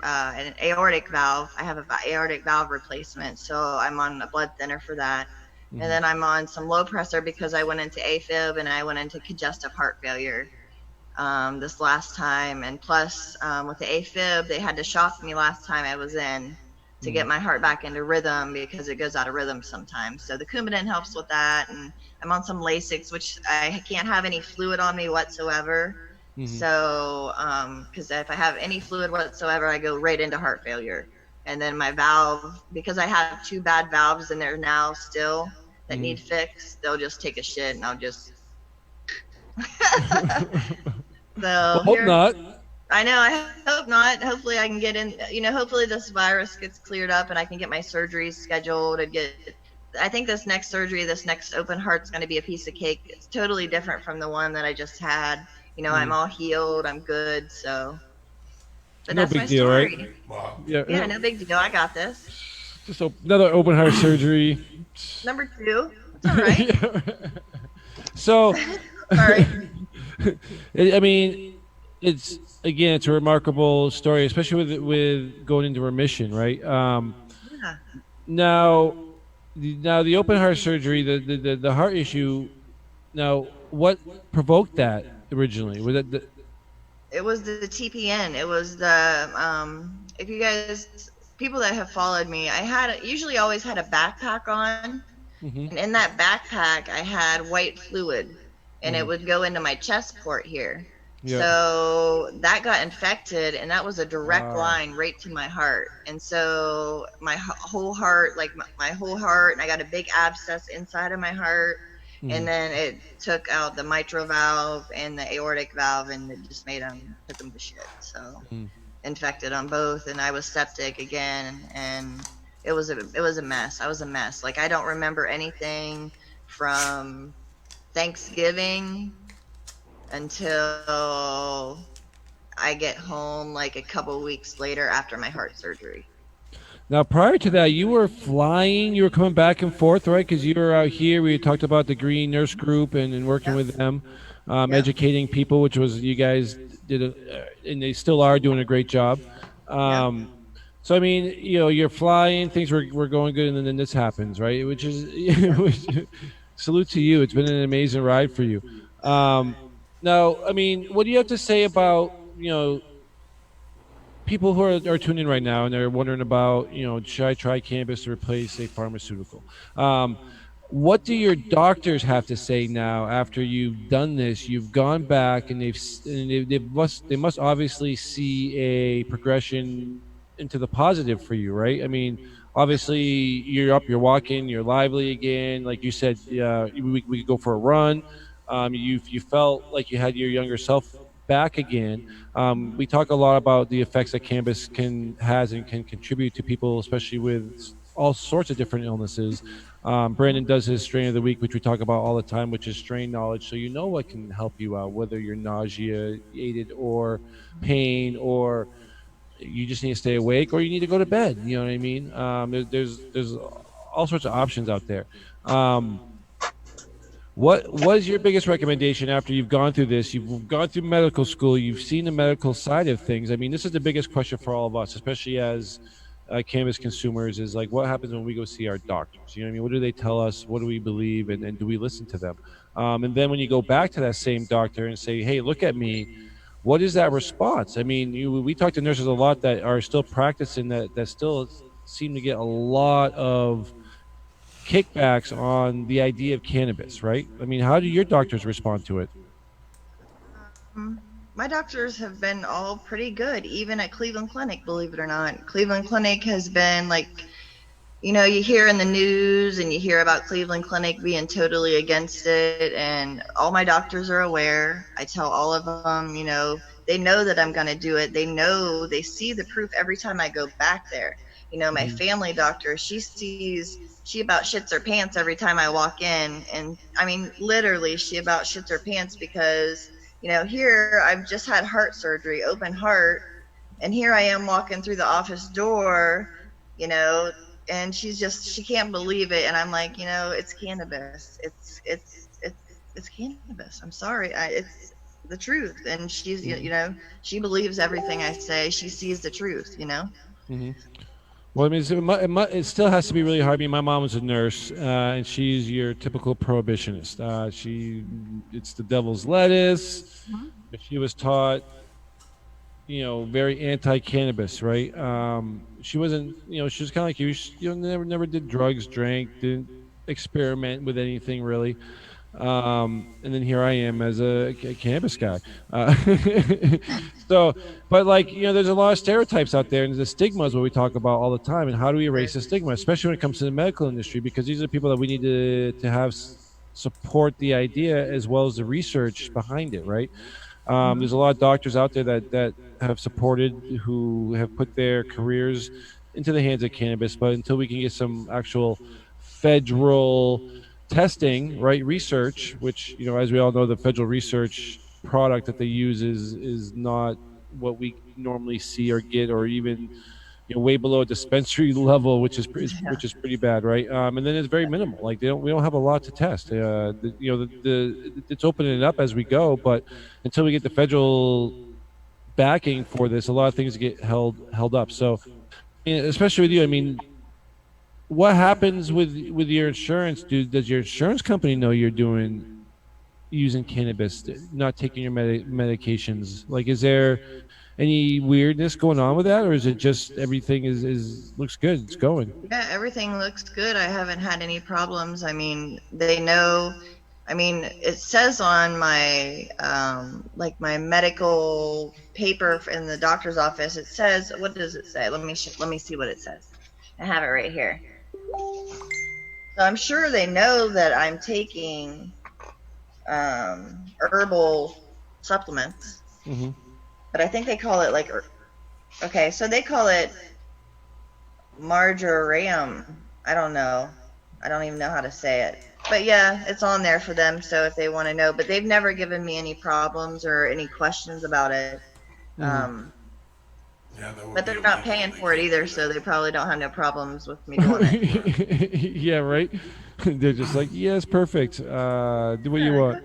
aortic valve. I have an aortic valve replacement, so I'm on a blood thinner for that. And then I'm on some low pressor because I went into AFib and I went into congestive heart failure this last time. And plus, with the AFib, they had to shock me last time I was in. to get my heart back into rhythm because it goes out of rhythm sometimes. So the Coumadin helps with that, and I'm on some Lasix, which I can't have any fluid on me whatsoever. So, because if I have any fluid whatsoever, I go right into heart failure. And then my valve, because I have 2 bad valves and they're now still that need fixed, they'll just take a shit and I'll just. So Hope not. I know. I hope not. Hopefully, I can get in. Hopefully this virus gets cleared up and I can get my surgeries scheduled and get. I think this next surgery, this next open heart's going to be a piece of cake. It's totally different from the one that I just had. I'm all healed. I'm good. So. But No that's big my deal, story. right? Wow. Yeah, no big deal. I got this. Just another open heart surgery. Number 2. It's all right. So, Sorry. I mean, it's a remarkable story, especially with going into remission, right? Yeah. Now the open heart surgery, the heart issue. Now, what provoked that originally? Was that It was the TPN. It was the if you guys, people that have followed me, I usually always had a backpack on, and in that backpack I had white fluid, and it would go into my chest port here. Yeah. So that got infected, and that was a direct line right to my heart. And so my whole heart, my whole heart, and I got a big abscess inside of my heart. And then it took out the mitral valve and the aortic valve, and it just took them to shit. So infected on both, and I was septic again, and it was a mess. I was a mess. Like, I don't remember anything from Thanksgiving until I get home, like a couple weeks later after my heart surgery. Now, prior to that, you were flying. You were coming back and forth, right? Because you were out here. We talked about the Green Nurse Group and working with them, educating people, which was you guys did, and they still are doing a great job. So I mean, you're flying. Things were going good, and then this happens, right? Which salute to you. It's been an amazing ride for you. Now, I mean, what do you have to say about people who are tuning in right now and they're wondering about, should I try cannabis to replace a pharmaceutical? What do your doctors have to say now after you've done this? You've gone back, and they must obviously see a progression into the positive for you, right? I mean, obviously you're up, you're walking, you're lively again. Like you said, we could go for a run. You felt like you had your younger self back again. We talk a lot about the effects that cannabis has and can contribute to people, especially with all sorts of different illnesses. Brandon does his strain of the week, which we talk about all the time, which is strain knowledge. So what can help you out, whether you're nauseated or pain, or you just need to stay awake, or you need to go to bed. You know what I mean? There's all sorts of options out there. What was your biggest recommendation after you've gone through this? You've gone through medical school. You've seen the medical side of things. I mean, this is the biggest question for all of us, especially as cannabis consumers, is like, what happens when we go see our doctors? You know what I mean? What do they tell us? What do we believe? And do we listen to them? And then when you go back to that same doctor and say, hey, look at me, what is that response? I mean, we talk to nurses a lot that are still practicing that still seem to get a lot of kickbacks on the idea of cannabis, right? I mean, how do your doctors respond to it? My doctors have been all pretty good, even at Cleveland Clinic, believe it or not. Cleveland Clinic has been like, you hear in the news and you hear about Cleveland Clinic being totally against it, and all my doctors are aware. I tell all of them, they know that I'm going to do it. They see the proof every time I go back there. My family doctor, she about shits her pants every time I walk in. And I mean, literally, she about shits her pants because, here I've just had heart surgery, open heart, and here I am walking through the office door, and she can't believe it. And I'm like, it's cannabis. It's cannabis. I'm sorry. It's the truth. And she's, she believes everything I say. She sees the truth, Mm-hmm. Well, I mean, it still has to be really hard. I mean, my mom was a nurse, and she's your typical prohibitionist. It's the devil's lettuce. If she was taught very anti-cannabis, right? She wasn't, she was kind of like you. She, never did drugs, drank, didn't experiment with anything really. And then here I am as a cannabis guy. So, but like, there's a lot of stereotypes out there, and the stigma is what we talk about all the time. And how do we erase the stigma, especially when it comes to the medical industry? Because these are the people that we need to have support the idea as well as the research behind it, right? There's a lot of doctors out there that have supported, who have put their careers into the hands of cannabis, but until we can get some actual federal testing, right, research, which as we all know, the federal research product that they use is not what we normally see or get, or even way below dispensary level, which is pretty bad, right? And then it's very minimal. Like we don't have a lot to test. It's opening it up as we go, but until we get the federal backing for this, a lot of things get held up. So, especially with you, I mean, what happens with your insurance? Does your insurance company know you're using cannabis, not taking your medications? Like, is there any weirdness going on with that, or is it just everything is looks good, it's going? Yeah, everything looks good. I haven't had any problems. I mean, they know. I mean, it says on my my medical paper in the doctor's office. It says, what does it say? Let me see what it says. I have it right here. So I'm sure they know that I'm taking herbal supplements. Mm-hmm. But I think they call it okay, so they call it marjoram. I don't know. I don't even know how to say it. But yeah, it's on there for them, so if they want to know. But they've never given me any problems or any questions about it. Mm-hmm. But they're not paying for it either, so they probably don't have no problems with me doing it. Yeah, right. They're just like, yes, perfect. Do what you want.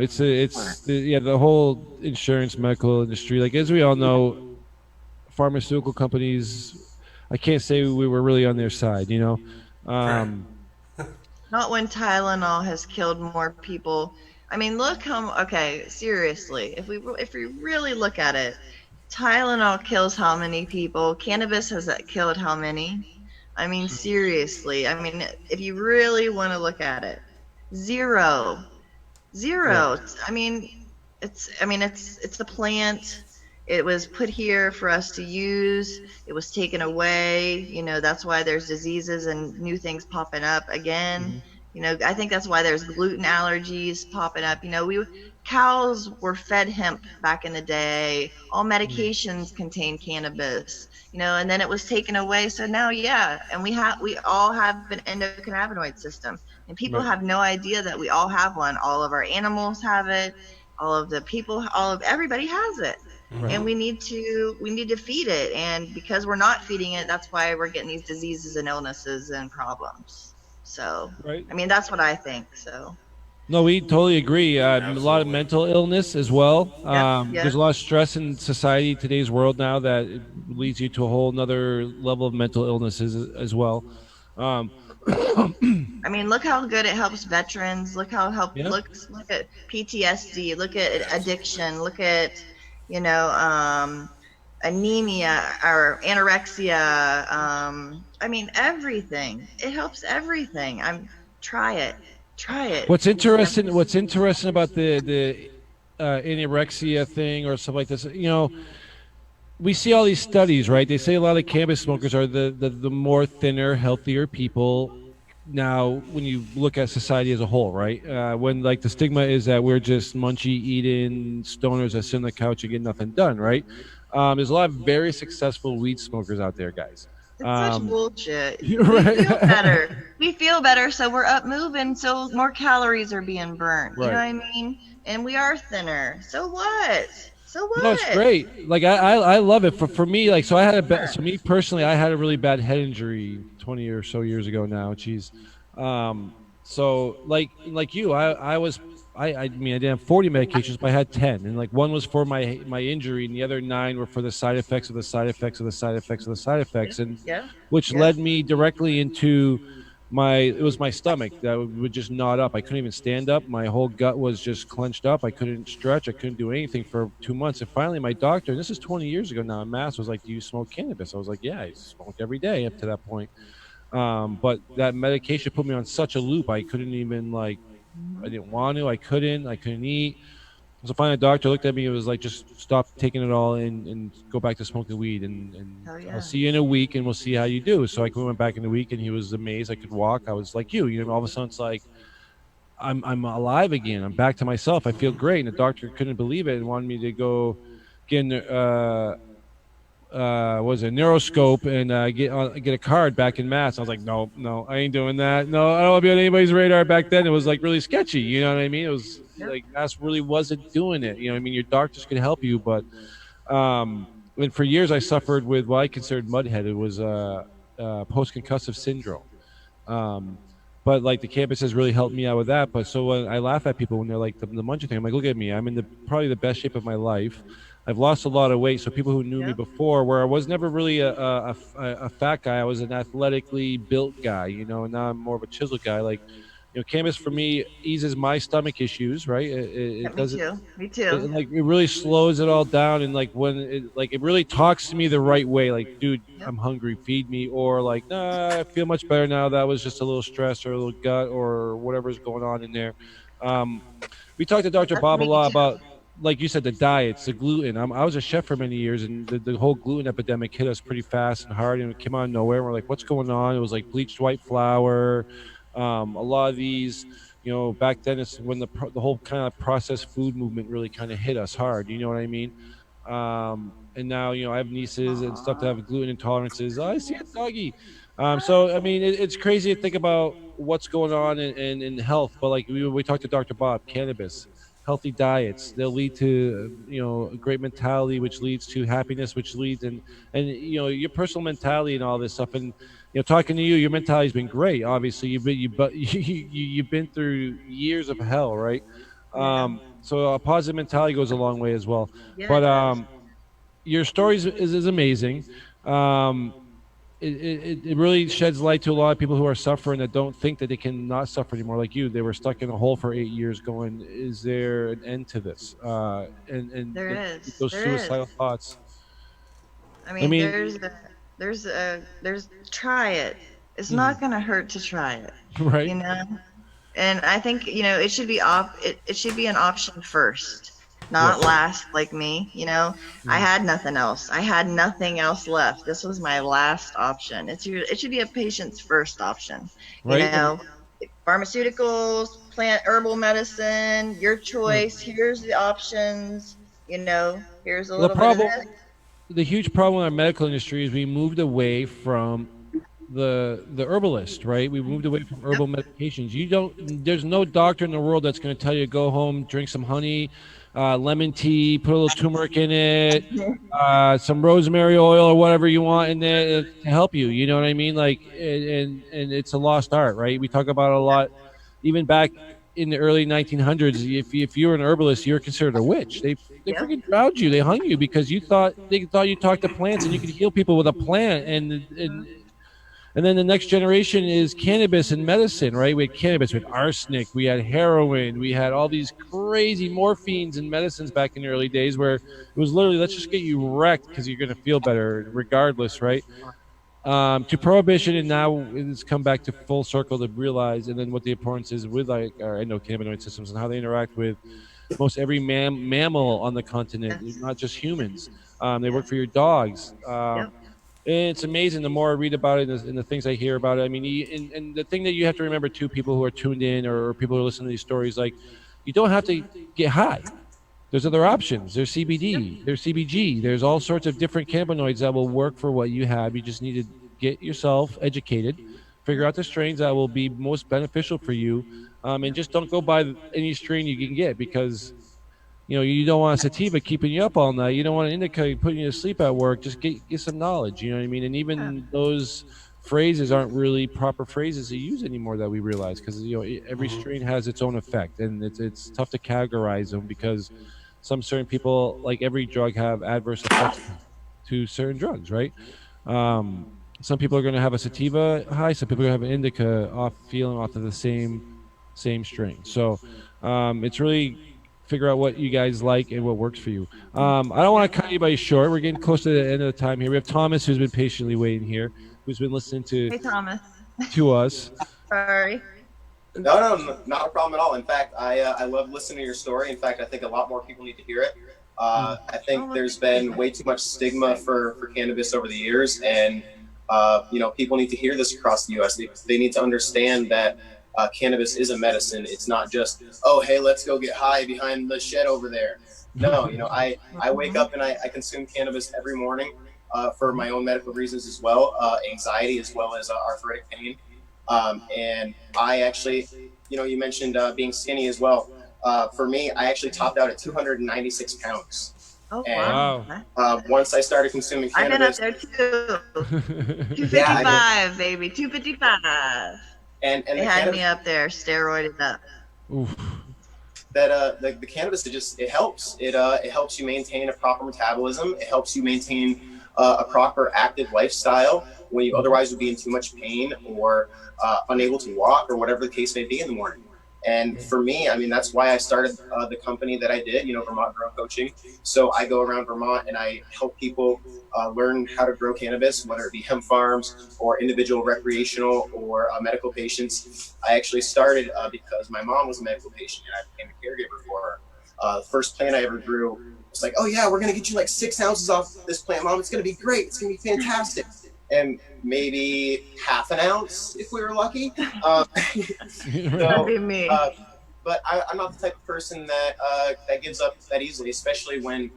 It's the whole insurance medical industry. Like, as we all know, pharmaceutical companies, I can't say we were really on their side, Not when Tylenol has killed more people. I mean, look seriously, if we really look at it, Tylenol kills how many people? Cannabis has killed how many? I mean, seriously. I mean, if you really want to look at it, zero. Yeah. I mean, it's the plant. It was put here for us to use. It was taken away. That's why there's diseases and new things popping up again. Mm-hmm. I think that's why there's gluten allergies popping up. Cows were fed hemp back in the day. All medications contain cannabis, and then it was taken away. So now, and we all have an endocannabinoid system, and people have no idea that we all have one. All of our animals have it. All of the people, everybody has it. Right. And we need to feed it. And because we're not feeding it, that's why we're getting these diseases and illnesses and problems. So, right. I mean, that's what I think. So. No, we totally agree. A lot of mental illness as well. Yep. There's a lot of stress in society, today's world now, that it leads you to a whole nother level of mental illnesses as well. I mean, look how good it helps veterans. Look how look at PTSD. Look at addiction. Look at anemia or anorexia. I mean, everything. It helps everything. Try it. What's interesting about the anorexia thing or stuff like this, we see all these studies, right? They say a lot of cannabis smokers are the more thinner, healthier people. Now, when you look at society as a whole, right? When like the stigma is that we're just munchy eating stoners that sit on the couch and get nothing done, right? There's a lot of very successful weed smokers out there, guys. It's such bullshit. Right. We feel better, so we're up moving, so more calories are being burned. Right. You know what I mean? And we are thinner. So what? No, it's great. Like I love it. For me, like, so me personally, I had a really bad head injury 20 or so years ago now. Jeez. So like you, I mean, I didn't have 40 medications, but I had 10, and like one was for my injury, and the other 9 were for the side effects of the side effects of the side effects of the side effects, and which led me directly into it was my stomach that would just knot up. I couldn't even stand up. My whole gut was just clenched up. I couldn't stretch. I couldn't do anything for 2 months. And finally, my doctor, and this is 20 years ago now, in Mass, was like, "Do you smoke cannabis?" I was like, "Yeah, I smoked every day up to that point." But that medication put me on such a loop. I couldn't even I didn't want to. I couldn't eat. So finally, the doctor looked at me and was like, "Just stop taking it all and go back to smoking weed, and Oh I'll yeah. see you in a week, and we'll see how you do." So I went back in a week, and he was amazed I could walk. I was like, you know, all of a sudden it's like I'm alive again. I'm back to myself. I feel great. And the doctor couldn't believe it and wanted me to go get was a neuroscope and get a card back in Mass. I was like, no, I ain't doing that. No, I don't want to be on anybody's radar. Back then, it was like really sketchy. You know what I mean? It was like Mass really wasn't doing it. You know what I mean? Your doctors could help you, but and for years I suffered with what I considered mudhead. It was post-concussive syndrome. Um, but like the campus has really helped me out with that. But so when I laugh at people when they're like the munching thing, I'm like, look at me. I'm in probably the best shape of my life. I've lost a lot of weight. So people who knew me before, where I was never really a fat guy, I was an athletically built guy, you know, and now I'm more of a chiseled guy. Like, you know, cannabis for me eases my stomach issues, right? It Me doesn't. too. Me It, too. like it really slows it all down, and like when it really talks to me the right way, like, dude, Yep. I'm hungry, feed me, or like, nah, I feel much better now. That was just a little stress or a little gut or whatever's going on in there. um we talked to Dr. That's Bob a me lot too. about, like you said, the diets, the gluten. I was a chef for many years, and the whole gluten epidemic hit us pretty fast and hard, and it came out of nowhere. We're like, what's going on? It was like bleached white flour. A lot of these, you know, back then it's when the whole kind of processed food movement really kind of hit us hard. You know what I mean? And now, you know, I have nieces and stuff that have gluten intolerances. Oh, I see a doggy. So I mean, it's crazy to think about what's going on in health. But like we talked to Dr. Bob, cannabis, healthy diets, they'll lead to, you know, a great mentality, which leads to happiness, which leads and you know, your personal mentality and all this stuff. And you know, talking to you, your mentality's been great. Obviously, but you've been through years of hell, right? Yeah. So a positive mentality goes a long way as well. Yeah, But it does. your stories is amazing. Um, it really sheds light to a lot of people who are suffering that don't think that they can not suffer anymore. Like you, they were stuck in a hole for 8 years going, is there an end to this? There And is. those There is. suicidal thoughts. I I mean, mean, there's try it. It's not gonna hurt to try it, right, you know. And I think, you know, it should be an option first, not yes, last like me, you know. I had nothing else. I had nothing else left. This was my last option. It should be a patient's first option, you right. know. Pharmaceuticals, plant herbal medicine, your choice. Here's the options, you know. Here's a The little bit of problem, this. the huge problem in our medical industry is we moved away from the herbalist, right? We moved away from Yep. herbal medications. There's no doctor in the world that's going to tell you to go home, drink some honey, lemon tea, put a little turmeric in it, some rosemary oil or whatever you want in there to help you. You know what I mean? Like, and it's a lost art, right? We talk about it a lot, even back in the early 1900s. If you were an herbalist, you were considered a witch. They Yep. freaking drowned you. They hung you because they thought you talked to plants and you could heal people with a plant. And then the next generation is cannabis and medicine, right? We had cannabis, we had arsenic, we had heroin, we had all these crazy morphines and medicines back in the early days where it was literally, let's just get you wrecked because you're going to feel better regardless, right? To prohibition, and now it's come back to full circle to realize, and then what the importance is with like our endocannabinoid systems and how they interact with most every mammal on the continent, Yes. not just humans. They work Yes. for your dogs. Yep. And it's amazing. The more I read about it and the things I hear about it, I mean, and the thing that you have to remember too, people who are tuned in or people who are listening to these stories, like, you don't have to get high. There's other options. There's CBD, there's CBG, there's all sorts of different cannabinoids that will work for what you have. You just need to get yourself educated, figure out the strains that will be most beneficial for you, and just don't go by any strain you can get because you know, you don't want a sativa keeping you up all night. You don't want an indica putting you to sleep at work. Just get some knowledge. You know what I mean? And Yeah. even those phrases aren't really proper phrases to use anymore that we realize because you know every strain has its own effect, and it's tough to categorize them because some certain people, like every drug, have adverse effects to certain drugs, right? Um, Some people are going to have a sativa high. Some people are going to have an indica feeling off of the same strain. So it's really figure out what you guys like and what works for you. I don't want to cut anybody short. We're getting close to the end of the time here. We have Thomas, who's been patiently waiting here, who's been listening Hey, Thomas. to us. Sorry. No, not a problem at all. In fact, I love listening to your story. In fact, I think a lot more people need to hear it. I think there's been way too much stigma for cannabis over the years, and people need to hear this across the U.S. They need to understand that cannabis is a medicine. It's not just, oh, hey, let's go get high behind the shed over there. No, I wake up and I consume cannabis every morning for my own medical reasons as well, anxiety as well as arthritic pain. And I actually, you mentioned being skinny as well. For me, I actually topped out at 296 pounds. Oh, and, wow. Once I started consuming cannabis. I've been up there too. 255, baby. 255. And they had me up there, steroided up. Oof. That the cannabis, it helps. It helps you maintain a proper metabolism. It helps you maintain a proper active lifestyle when you otherwise would be in too much pain or unable to walk or whatever the case may be in the morning. And for me, that's why I started the company that I did, Vermont Grow Coaching. So I go around Vermont and I help people learn how to grow cannabis, whether it be hemp farms or individual recreational or medical patients. I actually started because my mom was a medical patient and I became a caregiver for her. The first plant I ever grew was like, oh yeah, we're going to get you like 6 ounces off this plant, Mom. It's going to be great. It's going to be fantastic. And maybe half an ounce if we were lucky. That'd be me. But I'm not the type of person that gives up that easily, especially when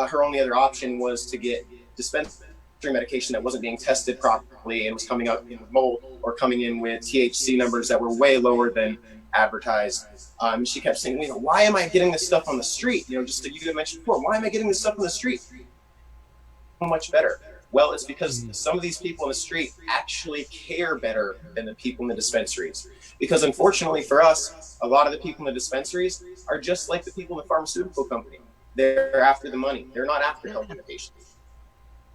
her only other option was to get dispensary medication that wasn't being tested properly and was coming out in mold or coming in with THC numbers that were way lower than advertised. She kept saying, why am I getting this stuff on the street? Just like you mentioned before, why am I getting this stuff on the street? So much better. Well, it's because some of these people in the street actually care better than the people in the dispensaries. Because unfortunately for us, a lot of the people in the dispensaries are just like the people in the pharmaceutical company. They're after the money. They're not after helping the patients.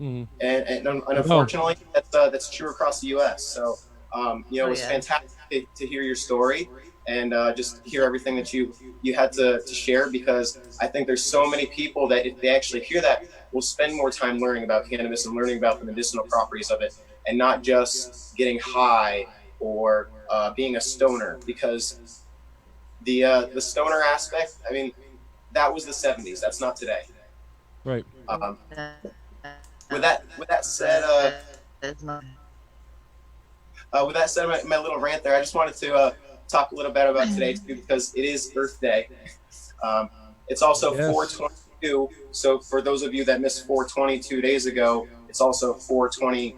Mm-hmm. And unfortunately, that's true across the U.S. So, it was fantastic to hear your story and just hear everything that you had to share, because I think there's so many people that if they actually hear that, will spend more time learning about cannabis and learning about the medicinal properties of it, and not just getting high or being a stoner, because the stoner aspect, that was the 70s. That's not today. Right. With that said, my little rant there, I just wanted to talk a little bit about today too, because it is Earth Day. It's also 4/22. So for those of you that missed 4/22 days ago, it's also 4/22.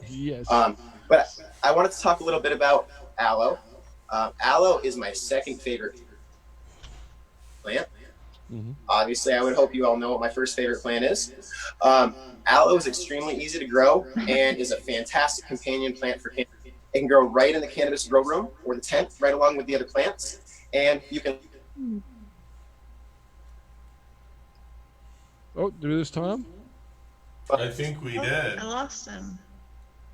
Yes. But I wanted to talk a little bit about aloe. Aloe is my second favorite plant. Mm-hmm. Obviously, I would hope you all know what my first favorite plant is. Aloe is extremely easy to grow and is a fantastic companion plant for cannabis. It can grow right in the cannabis grow room or the tent, right along with the other plants. And you can... Oh, did we lose Tom? I think we did. I lost him.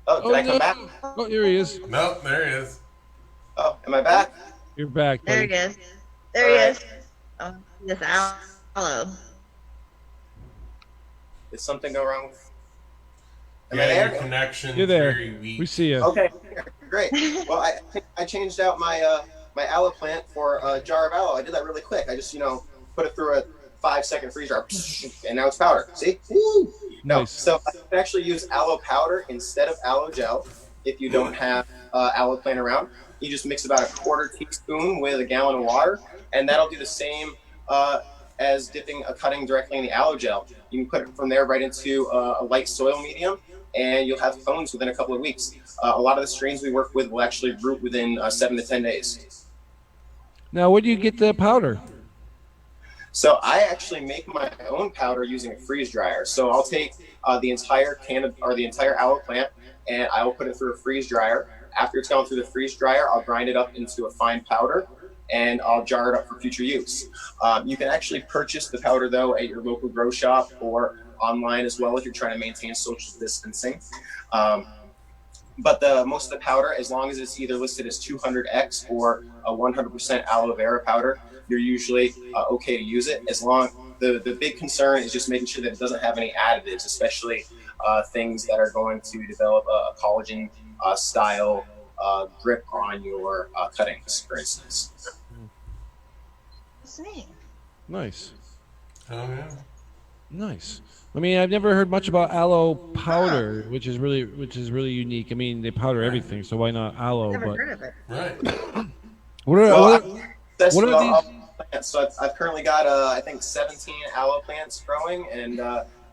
Oh, did I come back? Oh, here he is. Nope, there he is. Oh, am I back? You're back. There buddy. he is. There he is. Oh, this aloe. Did something go wrong? Am I Yeah, there? your connection. You're there. Very weak. We see you. Okay, great. Well, I changed out my my aloe plant for a jar of aloe. I did that really quick. I just put it through a 5-second freeze dryer, and now it's powder. See? Woo! No, Nice. so I can actually use aloe powder instead of aloe gel if you don't have aloe plant around. You just mix about a 1/4 teaspoon with a gallon of water, and that'll do the same as dipping a cutting directly in the aloe gel. You can put it from there right into a light soil medium, and you'll have cones within a couple of weeks. A lot of the strains we work with will actually root within 7 to 10 days. Now, where do you get the powder? So I actually make my own powder using a freeze dryer. So I'll take the entire the entire aloe plant, and I will put it through a freeze dryer. After it's gone through the freeze dryer, I'll grind it up into a fine powder, and I'll jar it up for future use. You can actually purchase the powder though at your local grow shop or online as well if you're trying to maintain social distancing. But most of the powder, as long as it's either listed as 200X or a 100% aloe vera powder, you're usually okay to use it. The big concern is just making sure that it doesn't have any additives, especially things that are going to develop a collagen style grip on your cuttings, for instance. That's neat. Nice. Oh yeah. Nice. I mean, I've never heard much about aloe powder, which is really unique. I mean, they powder everything, so why not aloe? Never But heard of it. Right. what are these? Plants. So I've currently got I think 17 aloe plants growing, and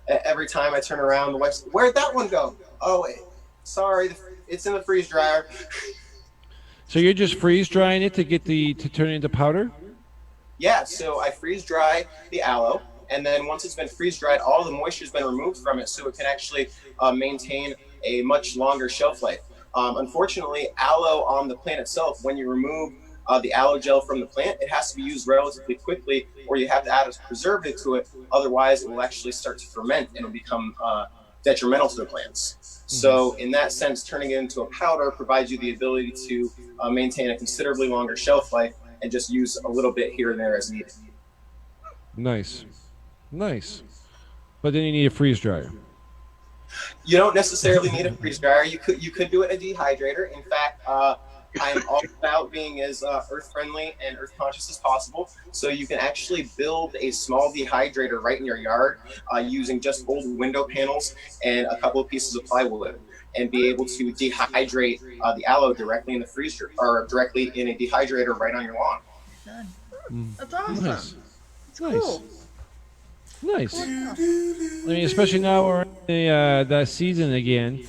every time I turn around, the wife's, "Where'd that one go?" "Oh, wait, sorry, it's in the freeze dryer." So you're just freeze drying it to turn it into powder? Yeah, so I freeze dry the aloe, and then once it's been freeze dried, all the moisture's been removed from it, so it can actually maintain a much longer shelf life. Unfortunately, aloe on the plant itself, when you remove the aloe gel from the plant, it has to be used relatively quickly, or you have to add a preservative to it. Otherwise, it will actually start to ferment and it'll become detrimental to the plants. So in that sense, turning it into a powder provides you the ability to maintain a considerably longer shelf life and just use a little bit here and there as needed. Nice. But then you need a freeze dryer. You don't necessarily need a freeze dryer. You could do it in a dehydrator. In fact, I'm all about being as earth friendly and earth conscious as possible. So you can actually build a small dehydrator right in your yard using just old window panels and a couple of pieces of plywood, and be able to dehydrate the aloe directly in the freezer or directly in a dehydrator right on your lawn. That's awesome. Nice. It's cool. Nice. I mean, especially now we're in that season again.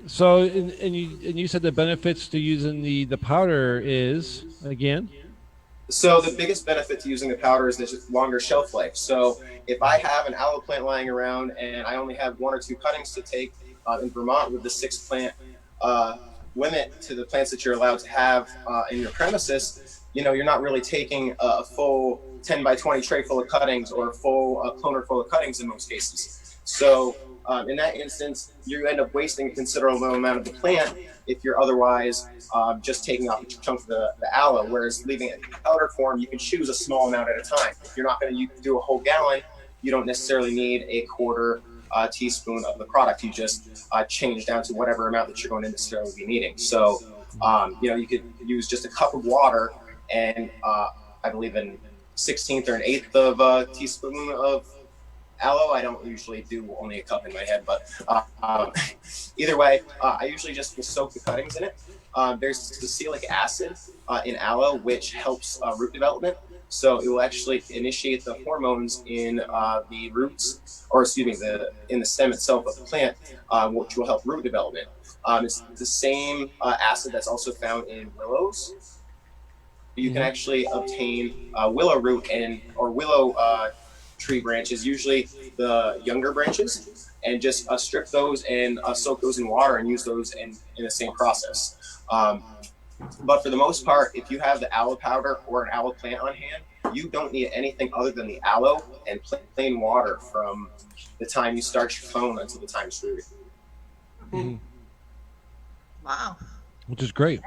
So, and you said the benefits to using the powder is, again? So the biggest benefit to using the powder is this longer shelf life. So if I have an aloe plant lying around and I only have 1 or 2 cuttings to take in Vermont with the 6-plant limit to the plants that you're allowed to have in your premises, you're not really taking a full 10 by 20 tray full of cuttings or a full cloner full of cuttings in most cases. So in that instance, you end up wasting a considerable amount of the plant if you're otherwise just taking off a chunk of the aloe, whereas leaving it in powder form, you can choose a small amount at a time. If you're not going to do a whole gallon, you don't necessarily need a quarter teaspoon of the product. You just change down to whatever amount that you're going to necessarily be needing. So, you could use just a cup of water and I believe an 1/16 or an 1/8 of a teaspoon of aloe. I don't usually do only a cup in my head, but either way, I usually just will soak the cuttings in it. There's salicylic acid in aloe, which helps root development. So it will actually initiate the hormones in the roots, or excuse me, in the stem itself of the plant, which will help root development. It's the same acid that's also found in willows. You can actually obtain willow root or willow tree branches, usually the younger branches, and just strip those and soak those in water and use those in the same process. But for the most part, if you have the aloe powder or an aloe plant on hand, you don't need anything other than the aloe and plain water from the time you start your phone until the time it's rooted. Wow. Which is great.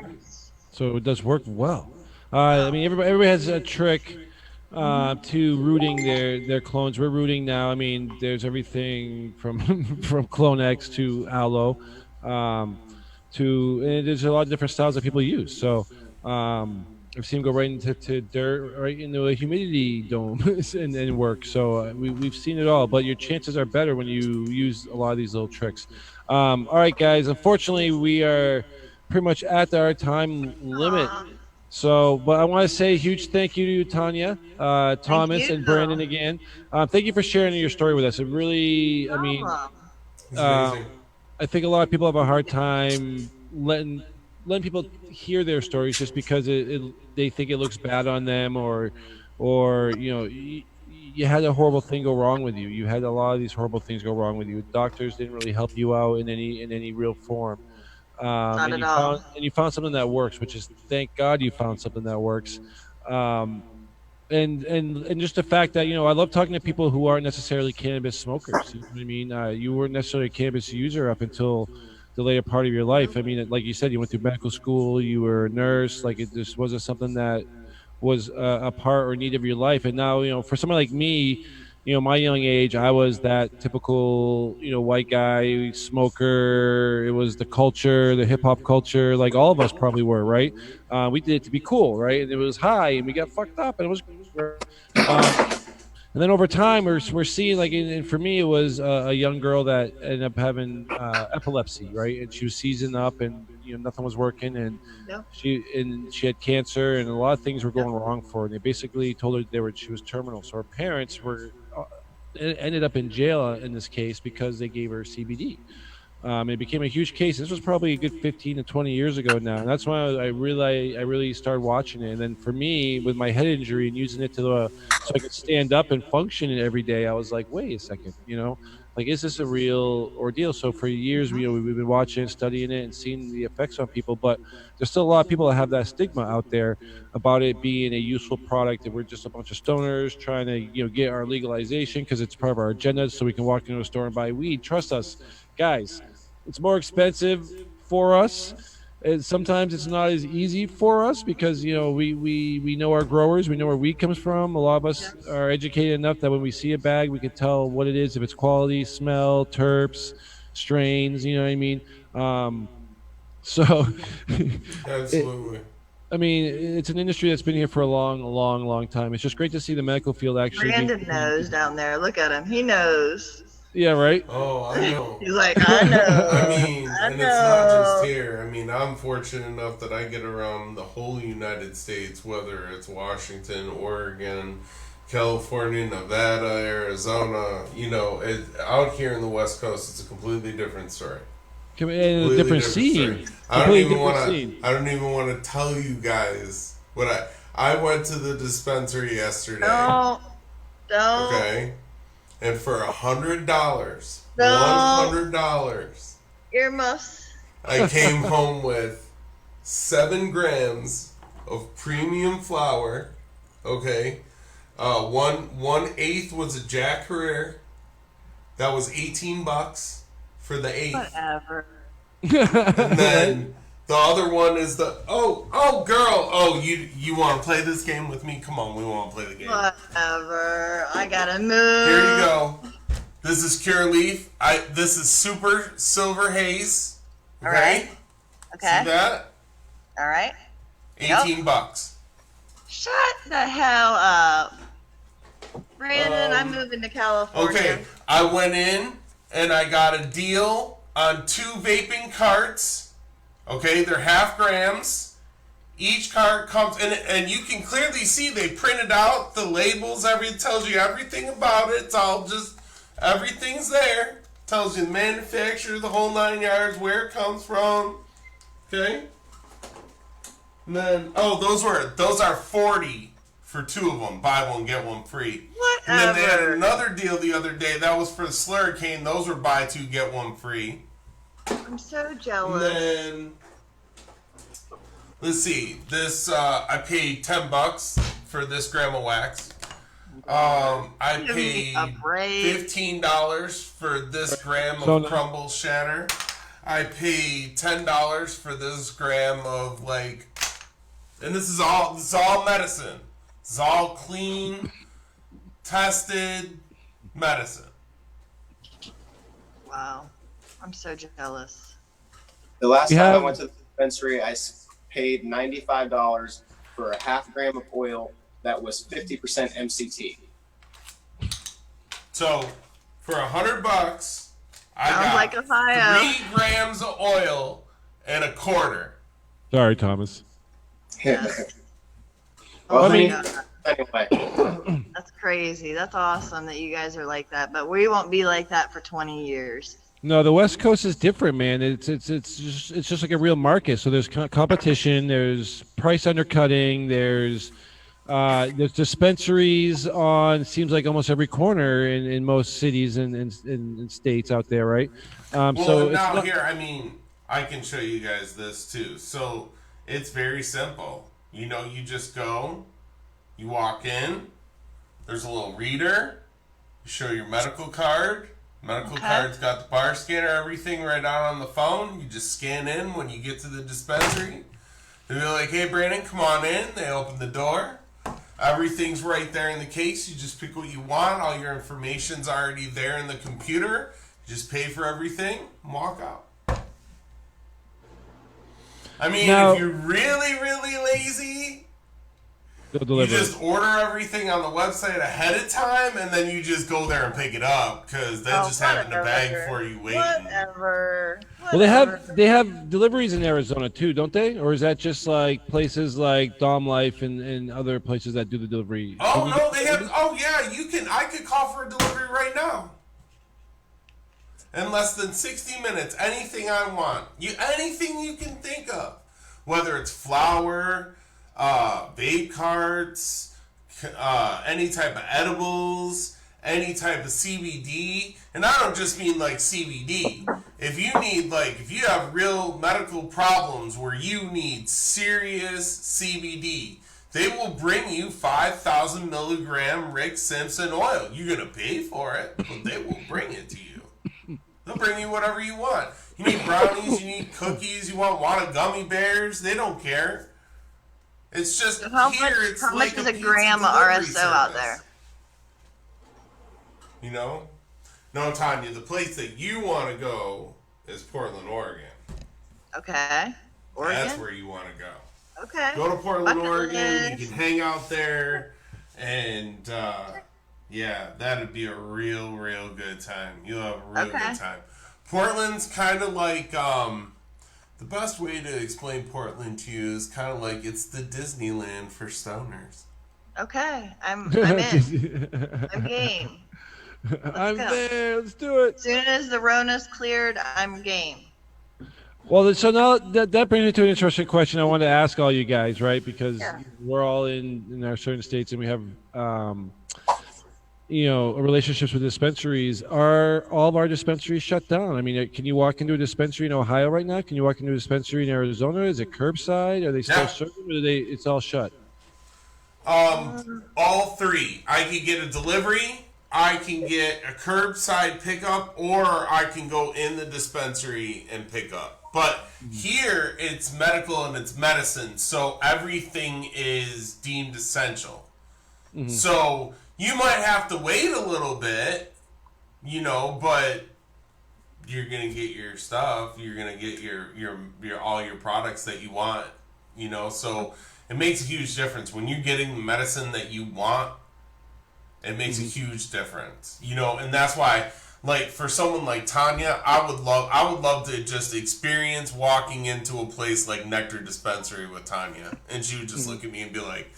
So it does work well. I mean, everybody has a trick to rooting their clones. We're rooting now. I mean, there's everything from Clone X to aloe, and there's a lot of different styles that people use. So I've seen them go right into dirt, right into a humidity dome, and work. So we've seen it all. But your chances are better when you use a lot of these little tricks. All right, guys. Unfortunately, we are pretty much at our time limit. So, but I want to say a huge thank you to you, Tonya, Thomas, and Brandon again. Thank you for sharing your story with us. It really, I mean, I think a lot of people have a hard time letting people hear their stories just because they think it looks bad on them, or you had a horrible thing go wrong with you. You had a lot of these horrible things go wrong with you. Doctors didn't really help you out in any real form. Not at all. And you found something that works, which is, thank God you found something that works. and just the fact that I love talking to people who aren't necessarily cannabis smokers. You know what I mean? You weren't necessarily a cannabis user up until the later part of your life. I mean, like you said, you went through medical school, you were a nurse. Like it just wasn't something that was a part or need of your life. And now, for someone like me, my young age, I was that typical, white guy smoker. It was the culture, the hip hop culture, like all of us probably were, right? We did it to be cool, right? And it was high, and we got fucked up, and it was. And then over time, we're seeing like, and for me, it was a young girl that ended up having epilepsy, right? And she was seizing up, and nothing was working, and Yep. she had cancer, and a lot of things were going wrong for her. And they basically told her she was terminal. So her parents ended up in jail in this case because they gave her CBD. It became a huge case. This was probably a good 15 to 20 years ago now. And that's why I really started watching it. And then for me, with my head injury and using it so I could stand up and function every day, I was like, wait a second, like, is this a real ordeal? So for years, we've been watching, studying it, and seeing the effects on people. But there's still a lot of people that have that stigma out there about it being a useful product. That we're just a bunch of stoners trying to, get our legalization because it's part of our agenda, so we can walk into a store and buy weed. Trust us, guys. It's more expensive for us. And sometimes it's not as easy for us because we know our growers, we know where weed comes from. A lot of us are educated enough that when we see a bag, we can tell what it is, if it's quality, smell, terps, strains. You know what I mean? So, Absolutely. I mean, it's an industry that's been here for a long, long, long time. It's just great to see the medical field actually. Brandon knows down there. Look at him. He knows. Yeah, right. Oh, I know. He's like, I know. I mean, I and know. it's not just here. I mean, I'm fortunate enough that I get around the whole United States, whether it's Washington, Oregon, California, Nevada, Arizona. Out here in the West Coast, it's a completely different story. A different scene. I don't even want to tell you guys what I went to the dispensary yesterday. Don't. Okay. And for $100, $100, Earmuffs. I came home with 7 grams of premium flour. Okay, 1/8 was a Jack Herrera. That was $18 for the eighth. Whatever. And then the other one is the girl. You want to play this game with me? Come on, we want to play the game. Whatever. I gotta move. Here you go. This is Cure Leaf. This is Super Silver Haze. Okay. All right. Okay. See that? All right. $18. Shut the hell up, Brandon. I'm moving to California. Okay. I went in and I got a deal on 2 vaping carts. Okay, they're half grams. Each cart comes, and you can clearly see they printed out the labels. Tells you everything about it. It's all just, everything's there. Tells you the manufacturer, the whole 9 yards, where it comes from. Okay. And then, those are 40 for 2 of them. Buy one, get one free. Whatever. And then they had another deal the other day. That was for the Slurricane. Those were buy 2, get one free. I'm so And jealous. then, let's see. This I paid $10 for this gram of wax. I Give me paid a break. $15 for this gram of crumble shatter. I paid $10 for this gram of and this is all medicine. This is all clean, tested medicine. Wow. I'm so jealous. The last time I went to the dispensary, I paid $95 for a half gram of oil that was 50% MCT. So, for $100, I Sounds got like Ohio. 3 grams of oil and a quarter. Sorry, Thomas. Well, I mean, anyway. That's crazy. That's awesome that you guys are like that, but we won't be like that for 20 years. No, the West Coast is different, man. It's just like a real market. So there's competition, there's price undercutting, there's dispensaries on seems like almost every corner in most cities and states out there, right? So now here, I mean, I can show you guys this too. So it's very simple. You just go You walk in, there's a little reader, you show your medical card. Medical card's got the bar scanner, everything right out on the phone. You just scan in when you get to the dispensary. They'll be like, hey, Brandon, come on in. They open the door. Everything's right there in the case. You just pick what you want. All your information's already there in the computer. You just pay for everything and walk out. I mean, Now, if you're really, really lazy, they'll you deliver. just order everything on the website ahead of time, and then you just go there and pick it up because they just have it in a bag for you waiting. Whatever. Well, they have deliveries in Arizona too, don't they? Or is that just like places like Dom Life and other places that do the delivery? Oh no, they have. Oh yeah, you can. I could call for a delivery right now. In less than 60 minutes, anything I want. Anything you can think of, whether it's flour, vape carts, any type of edibles, any type of CBD, and I don't just mean like CBD. If you need, like, if you have real medical problems where you need serious CBD, they will bring you 5,000 milligram Rick Simpson oil. You're gonna pay for it, but they will bring it to you. They'll bring you whatever you want. You need brownies, you need cookies, you want gummy bears. They don't care. It's just How much is a gram of RSO out there? You know? No, Tonya, the place that you want to go is Portland, Oregon. Okay. Oregon? That's where you want to go. Okay. Go to Portland, Bucket Oregon. list. You can hang out there. And, yeah, that'd be a real, real good time. You'll have a real good time. Portland's kind of like, the best way to explain Portland to you is kind of like it's the Disneyland for stoners. Okay. I'm in. I'm game. I'm go. there. Let's do it. As soon as the Rona's cleared, I'm game. Well, so now that brings me to an interesting question I want to ask all you guys, right? Because we're all in our certain states and we have, relationships with dispensaries. Are all of our dispensaries shut down? I mean, can you walk into a dispensary in Ohio right now? Can you walk into a dispensary in Arizona? Is it curbside? Are they still serving, or it's all shut? All three. I can get a delivery, I can get a curbside pickup, or I can go in the dispensary and pick up. But here, it's medical and it's medicine, so everything is deemed essential. Mm-hmm. So you might have to wait a little bit, but you're gonna get your stuff. You're gonna get your all your products that you want. So it makes a huge difference when you're getting the medicine that you want. It makes a huge difference, and that's why, like, for someone like Tonya, I would love to just experience walking into a place like Nectar Dispensary with Tonya, and she would just look at me and be like,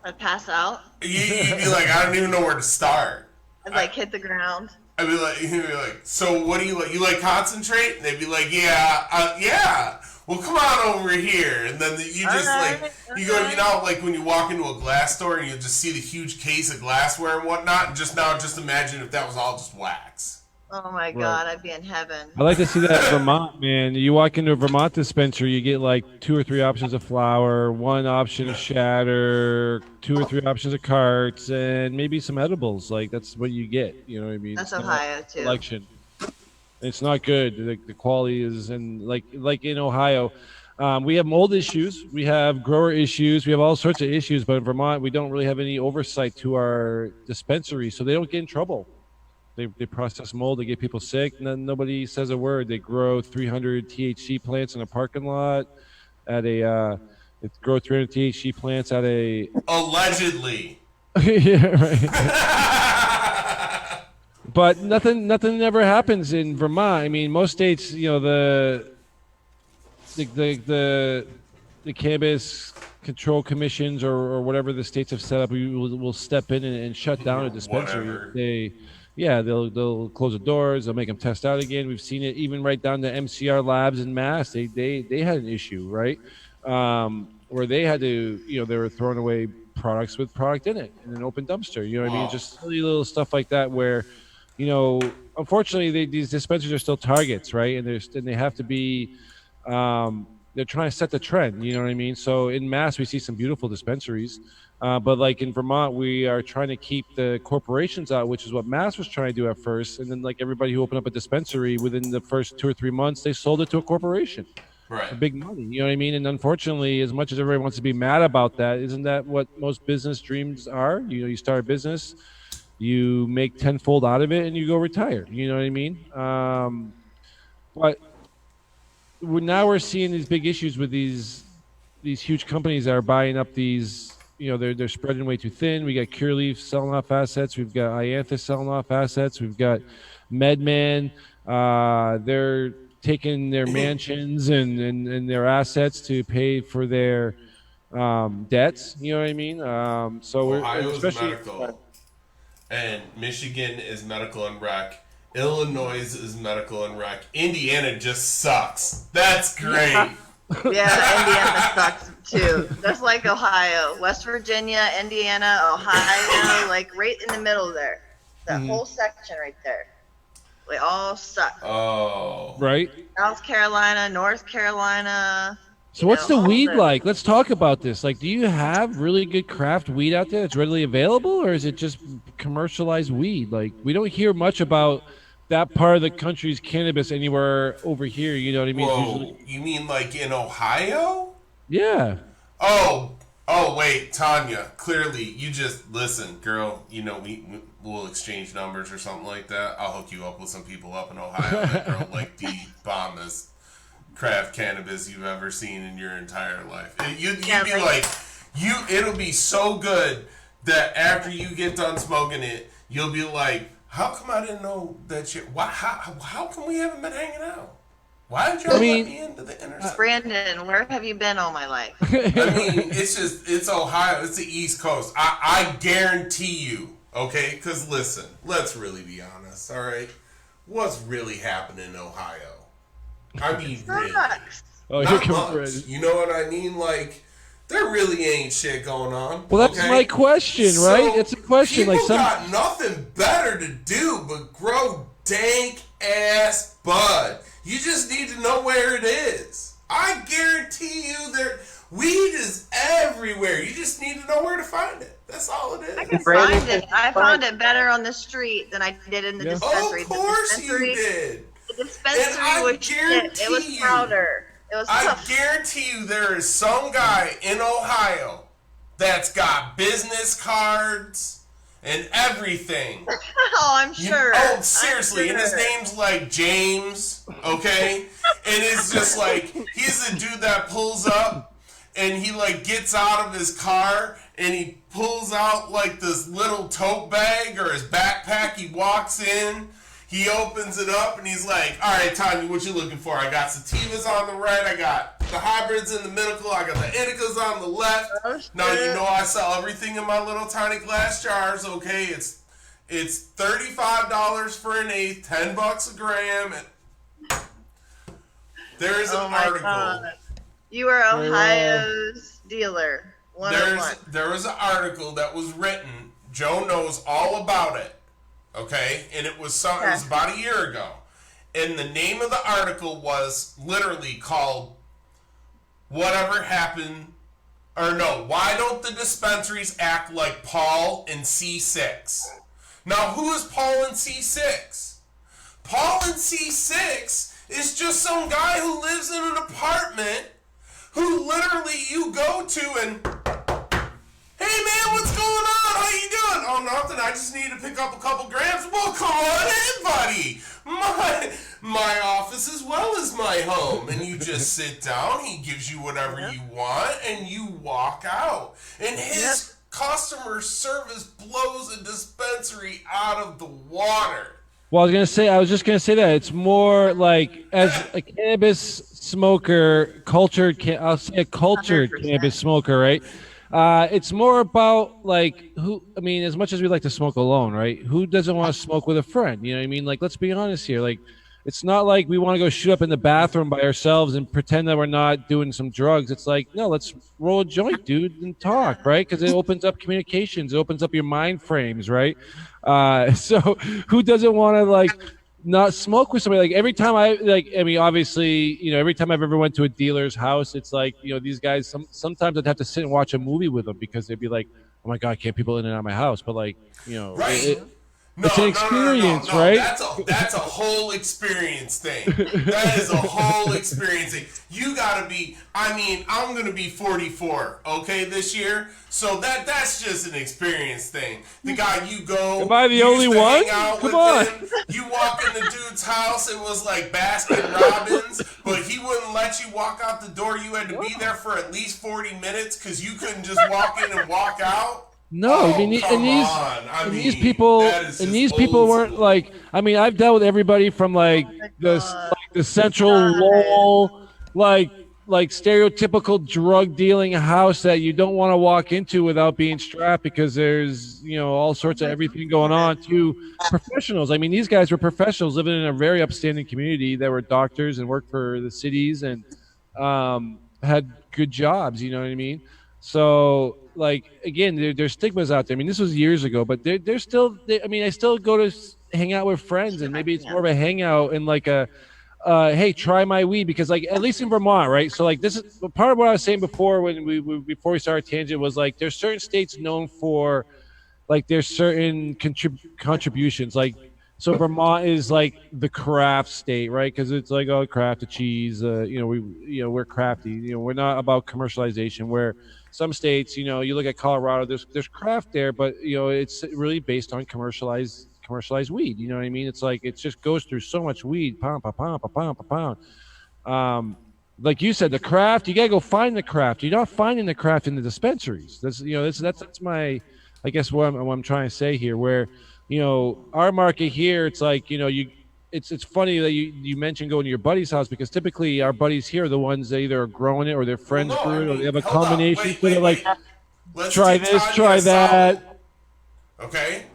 I'd pass out. You'd be like, I don't even know where to start. I'd hit the ground. I'd be like, so what do you like? You like concentrate? And they'd be like, yeah. Well, come on over here. And then you just you go, like when you walk into a glass store and you just see the huge case of glassware and whatnot. And just imagine if that was all just wax. Oh my God, I'd be in heaven. I like to see that in Vermont, man. You walk into a Vermont dispensary, you get like 2 or 3 options of flour, 1 option of shatter, 2 or 3 options of carts, and maybe some edibles. Like, that's what you get. You know what I mean? That's Ohio too. Selection. It's not good. The quality is, and like in Ohio, we have mold issues, we have grower issues, we have all sorts of issues. But in Vermont, we don't really have any oversight to our dispensary, so they don't get in trouble. They process mold, they get people sick, and then nobody says a word. They grow 300 THC plants in a parking lot at a they grow 300 THC plants at a allegedly. Yeah, right. But nothing ever happens in Vermont. I mean, most states, the cannabis control commissions or whatever the states have set up, will step in and shut down a dispensary. Whatever. They'll close the doors. They'll make them test out again. We've seen it even right down to MCR labs in Mass. They had an issue, right, where they had to, they were throwing away products with product in it in an open dumpster. You know what I mean? Just silly little stuff like that where, unfortunately, these dispensaries are still targets, right? And they have to be they're trying to set the trend. You know what I mean? So in Mass, we see some beautiful dispensaries, but like in Vermont, we are trying to keep the corporations out, which is what Mass was trying to do at first. And then like everybody who opened up a dispensary within the first 2 or 3 months, they sold it to a corporation for Right. big money. You know what I mean? And unfortunately, as much as everybody wants to be mad about that, isn't that what most business dreams are? You know, you start a business, you make tenfold out of it, and you go retire. You know what I mean? But now we're seeing these big issues with these huge companies that are buying up these. You know, they're spreading way too thin. We got Cureleaf selling off assets. We've got Ianthus selling off assets. We've got MedMan. They're taking their mansions and their assets to pay for their debts. You know what I mean? So we're Ohio's especially medical, and Michigan is medical and rec. Illinois is medical and rec. Indiana just sucks. That's great. Yeah, Indiana sucks too. That's like Ohio, West Virginia, Indiana, Ohio, like right in the middle there. That whole section right there. They all suck. Oh. right. South Carolina, North Carolina. So what's the all weed the- like? Let's talk about this. Like, do you have really good craft weed out there that's readily available, or is it just commercialized weed? Like, we don't hear much about that part of the country's cannabis anywhere over here. You know what I mean? It's Whoa. usually- You mean like in Ohio? yeah. Oh, wait, Tonya. Clearly, you just listen, girl. You know, we'll exchange numbers or something like that. I'll hook you up with some people up in Ohio that grow like the bombest craft cannabis you've ever seen in your entire life. You'd be like, it'll be so good that after you get done smoking it, you'll be like, how come I didn't know that shit? How come we haven't been hanging out? Why did y'all let me into the inner city? Brandon, where have you been all my life? I mean, it's Ohio. It's the East Coast. I guarantee you, okay? Because listen, let's really be honest, all right? What's really happening in Ohio? I mean, really. Oh, here Not comes much. Brandon. You know what I mean? Like, there really ain't shit going on. Well, that's okay? my question, right? So, It's a question. People Like some. got nothing better to do but grow dank ass bud. You just need to know where it is. I guarantee you that weed is everywhere. You just need to know where to find it. That's all it is. I can find it. I found it better on the street than I did in the dispensary. Of course the you did. The dispensary was shit. It was powder. It was I tough. guarantee you there is some guy in Ohio that's got business cards and everything. Oh, I'm sure. Oh, seriously, I'm and his sure. name's like James, okay? And it's just like, he's the dude that pulls up and he like gets out of his car and he pulls out like this little tote bag or his backpack. He walks in, he opens it up and he's like, all right, Tonya, what you looking for? I got sativas on the right, I got the hybrids in the middle, I got the indicas on the left. Oh, Now, you shit. know I sell everything in my little tiny glass jars, okay? It's $35 for an eighth, $10 a gram. And there is Oh an my article. God. You are Ohio's dealer. 101. There was an article that was written. Joe knows all about it. Okay, and it was it was about a year ago, and the name of the article was literally called "Whatever Happened," or no, why don't the dispensaries act like Paul and C6? Now, who is Paul and C6? Paul and C6 is just some guy who lives in an apartment who literally you go to and, hey man, what's going on? How you doing? Oh, nothing. I just need to pick up a couple grams. Well, come on in, buddy. My office as well as my home. And you just sit down. He gives you whatever you want, and you walk out. And his customer service blows a dispensary out of the water. Well, I was just gonna say that it's more like as a cannabis smoker, I'll say a cultured 100%. cannabis smoker, right? It's more about like as much as we like to smoke alone, right? Who doesn't want to smoke with a friend? You know what I mean? Like, let's be honest here. Like, it's not like we want to go shoot up in the bathroom by ourselves and pretend that we're not doing some drugs. It's like, no, let's roll a joint, dude, and talk, right? Because it opens up communications. It opens up your mind frames, right? So who doesn't want to like not smoke with somebody. Like every time obviously, every time I've ever went to a dealer's house, it's like, these guys, sometimes I'd have to sit and watch a movie with them because they'd be like, oh my God, can't people in and out of my house? But like, Right. it's an experience, right? That's a whole experience thing. That is a whole experience thing. You gotta be. I mean, I'm gonna be 44, okay, this year. So that's just an experience thing. The guy you go. Am I the only one? Come on. You walk in the dude's house. It was like Baskin Robbins, but he wouldn't let you walk out the door. You had to be there for at least 40 minutes because you couldn't just walk in and walk out. No, these people weren't like. I mean, I've dealt with everybody from like the central Lowell, like stereotypical drug dealing house that you don't want to walk into without being strapped because there's all sorts of everything going on, to professionals. I mean, these guys were professionals living in a very upstanding community that were doctors and worked for the cities and had good jobs. You know what I mean? So, like, again, there's stigmas out there. I mean, this was years ago, but they're still. I still go to hang out with friends, and maybe it's more of a hangout and like a, hey, try my weed, because like at least in Vermont, right? So like this is part of what I was saying before before we started tangent was like there's certain states known for, like there's certain contributions, like. So Vermont is like the craft state, right? Because it's like, oh, craft of cheese. We're crafty. We're not about commercialization. Where some states, you look at Colorado, there's craft there, but it's really based on commercialized weed. You know what I mean? It's like it just goes through so much weed, pound, pound. Like you said, the craft, you gotta go find the craft. You're not finding the craft in the dispensaries. That's my, I guess what I'm trying to say here. Where our market here, it's like, it's funny that you mentioned going to your buddy's house, because typically our buddies here are the ones that either are growing it or their friends grew it, or they have a combination. So they're like, try this, try that. Okay?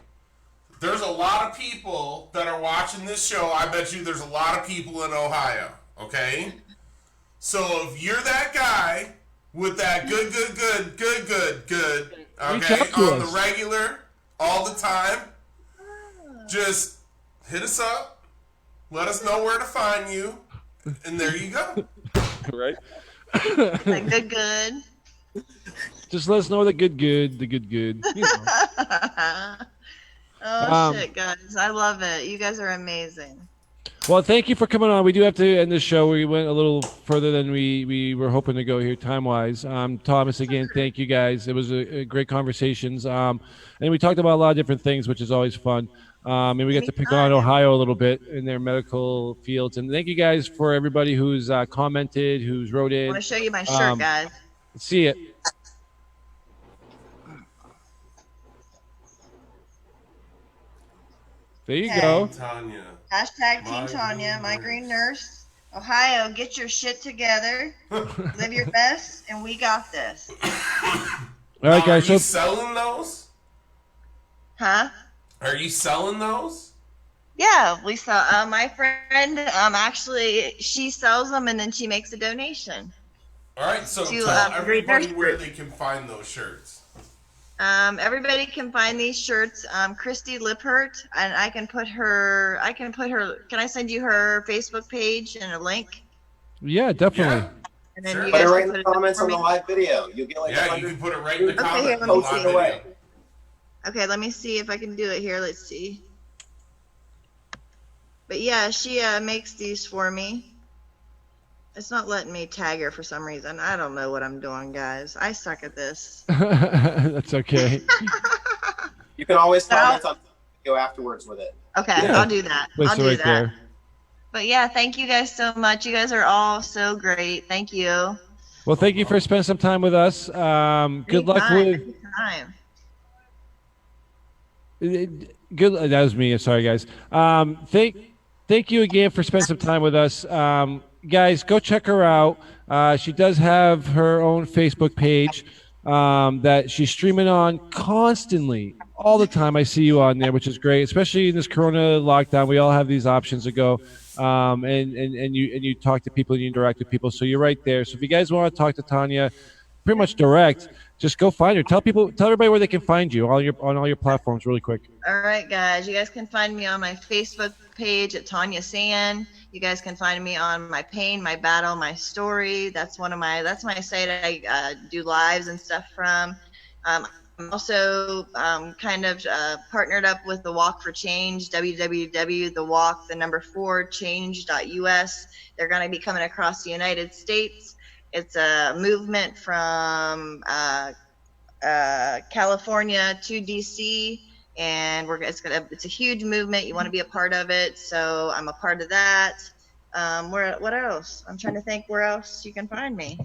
There's a lot of people that are watching this show. I bet you there's a lot of people in Ohio. Okay? So if you're that guy with that good, okay, on the regular, all the time, just hit us up, let us know where to find you, and there you go. Right? Like good. Just let us know the good. Shit, guys. I love it. You guys are amazing. Well, thank you for coming on. We do have to end this show. We went a little further than we were hoping to go here time-wise. Thomas, again, thank you guys. It was a great conversations. And we talked about a lot of different things, which is always fun. And we got to pick on Ohio a little bit in their medical fields. And thank you guys for everybody who's commented, who's wrote in. I want to show you my shirt, guys. Let's see it. There you go. Tonya. Hashtag Team Tonya, my green nurse. Ohio, get your shit together. Live your best, and we got this. All right, guys. Are you selling those? Huh? Are you selling those? Yeah, we sell. My friend, actually, she sells them, and then she makes a donation. All right, so tell everybody where they can find those shirts. Everybody can find these shirts. Christy Lippert, and I can put her. Can I send you her Facebook page and a link? Yeah, definitely. Yeah. And then Sure. you Put guys it right can in the comments on the live video. You'll get like Yeah, you can put it right in the comments. here, let on me the see. live video. Okay, let me see if I can do it here. Let's see. But yeah, she makes these for me. It's not letting me tag her for some reason. I don't know what I'm doing, guys. I suck at this. That's okay. You can always comment on the video afterwards with it. Okay, Yeah. I'll do that. Place I'll it do right that. there. But yeah, thank you guys so much. You guys are all so great. Thank you. Well, thank you for spending some time with us. Good luck with. Anytime. Good. That was me. Sorry, guys. Thank you again for spending some time with us. Guys, go check her out. She does have her own Facebook page that she's streaming on constantly, all the time. I see you on there, which is great, especially in this Corona lockdown. We all have these options to go, and you talk to people and you interact with people. So you're right there. So if you guys want to talk to Tonya, pretty much direct. Just go find her. Tell everybody where they can find you on all your platforms, really quick. All right, guys. You guys can find me on my Facebook page at Tonya San. You guys can find me on my pain, my battle, my story. That's my site I do lives and stuff from. I'm also kind of partnered up with the Walk for Change, www.thewalk4change.us. They're going to be coming across the United States. It's a movement from California to DC, and it's a huge movement. You want to be a part of it, so I'm a part of that. What else? I'm trying to think where else you can find me.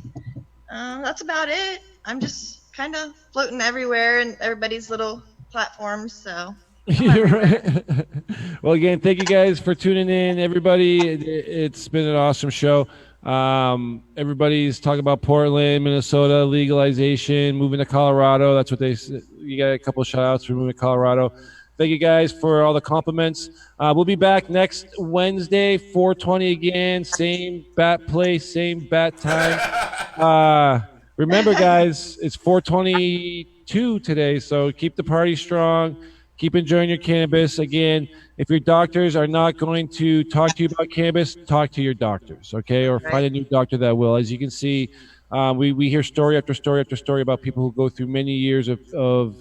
That's about it. I'm just kind of floating everywhere in everybody's little platforms, so You're right. Well, again, thank you guys for tuning in, everybody. It's been an awesome show. Everybody's talking about Portland, Minnesota legalization, moving to Colorado. That's what you got a couple of shout outs for moving to Colorado. Thank you guys for all the compliments. We'll be back next Wednesday, 4:20 again. Same bat place, same bat time. Remember, guys, it's 4:22 today, so keep the party strong. Keep enjoying your cannabis. Again, if your doctors are not going to talk to you about cannabis, talk to your doctors, okay? Or find a new doctor that will. As you can see, we hear story after story after story about people who go through many years of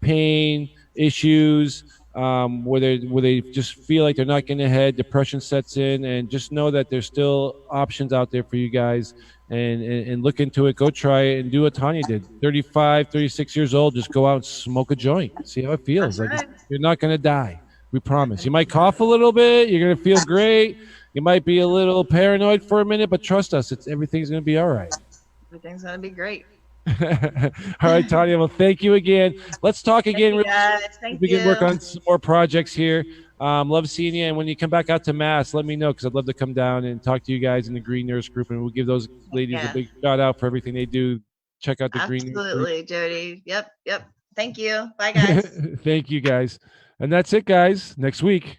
pain, issues, where they just feel like they're not getting ahead, depression sets in, and just know that there's still options out there for you guys. And look into it. Go try it and do what Tonya did. 35, 36 years old, just go out and smoke a joint. See how it feels. That's Like right. you're not going to die. We promise. You might cough a little bit. You're going to feel great. You might be a little paranoid for a minute, but trust us, everything's going to be all right. Everything's going to be great. All right, Tonya. Well, thank you again. Let's talk again. Thank you, guys. Thank we you. can work on some more projects here. Love seeing you. And when you come back out to Mass, let me know, because I'd love to come down and talk to you guys in the Green Nurse Group, and we'll give those ladies a big shout out for everything they do. Check out the Green Nurse Group. Absolutely, Jody. Yep. Thank you. Bye, guys. Thank you, guys. And that's it, guys. Next week.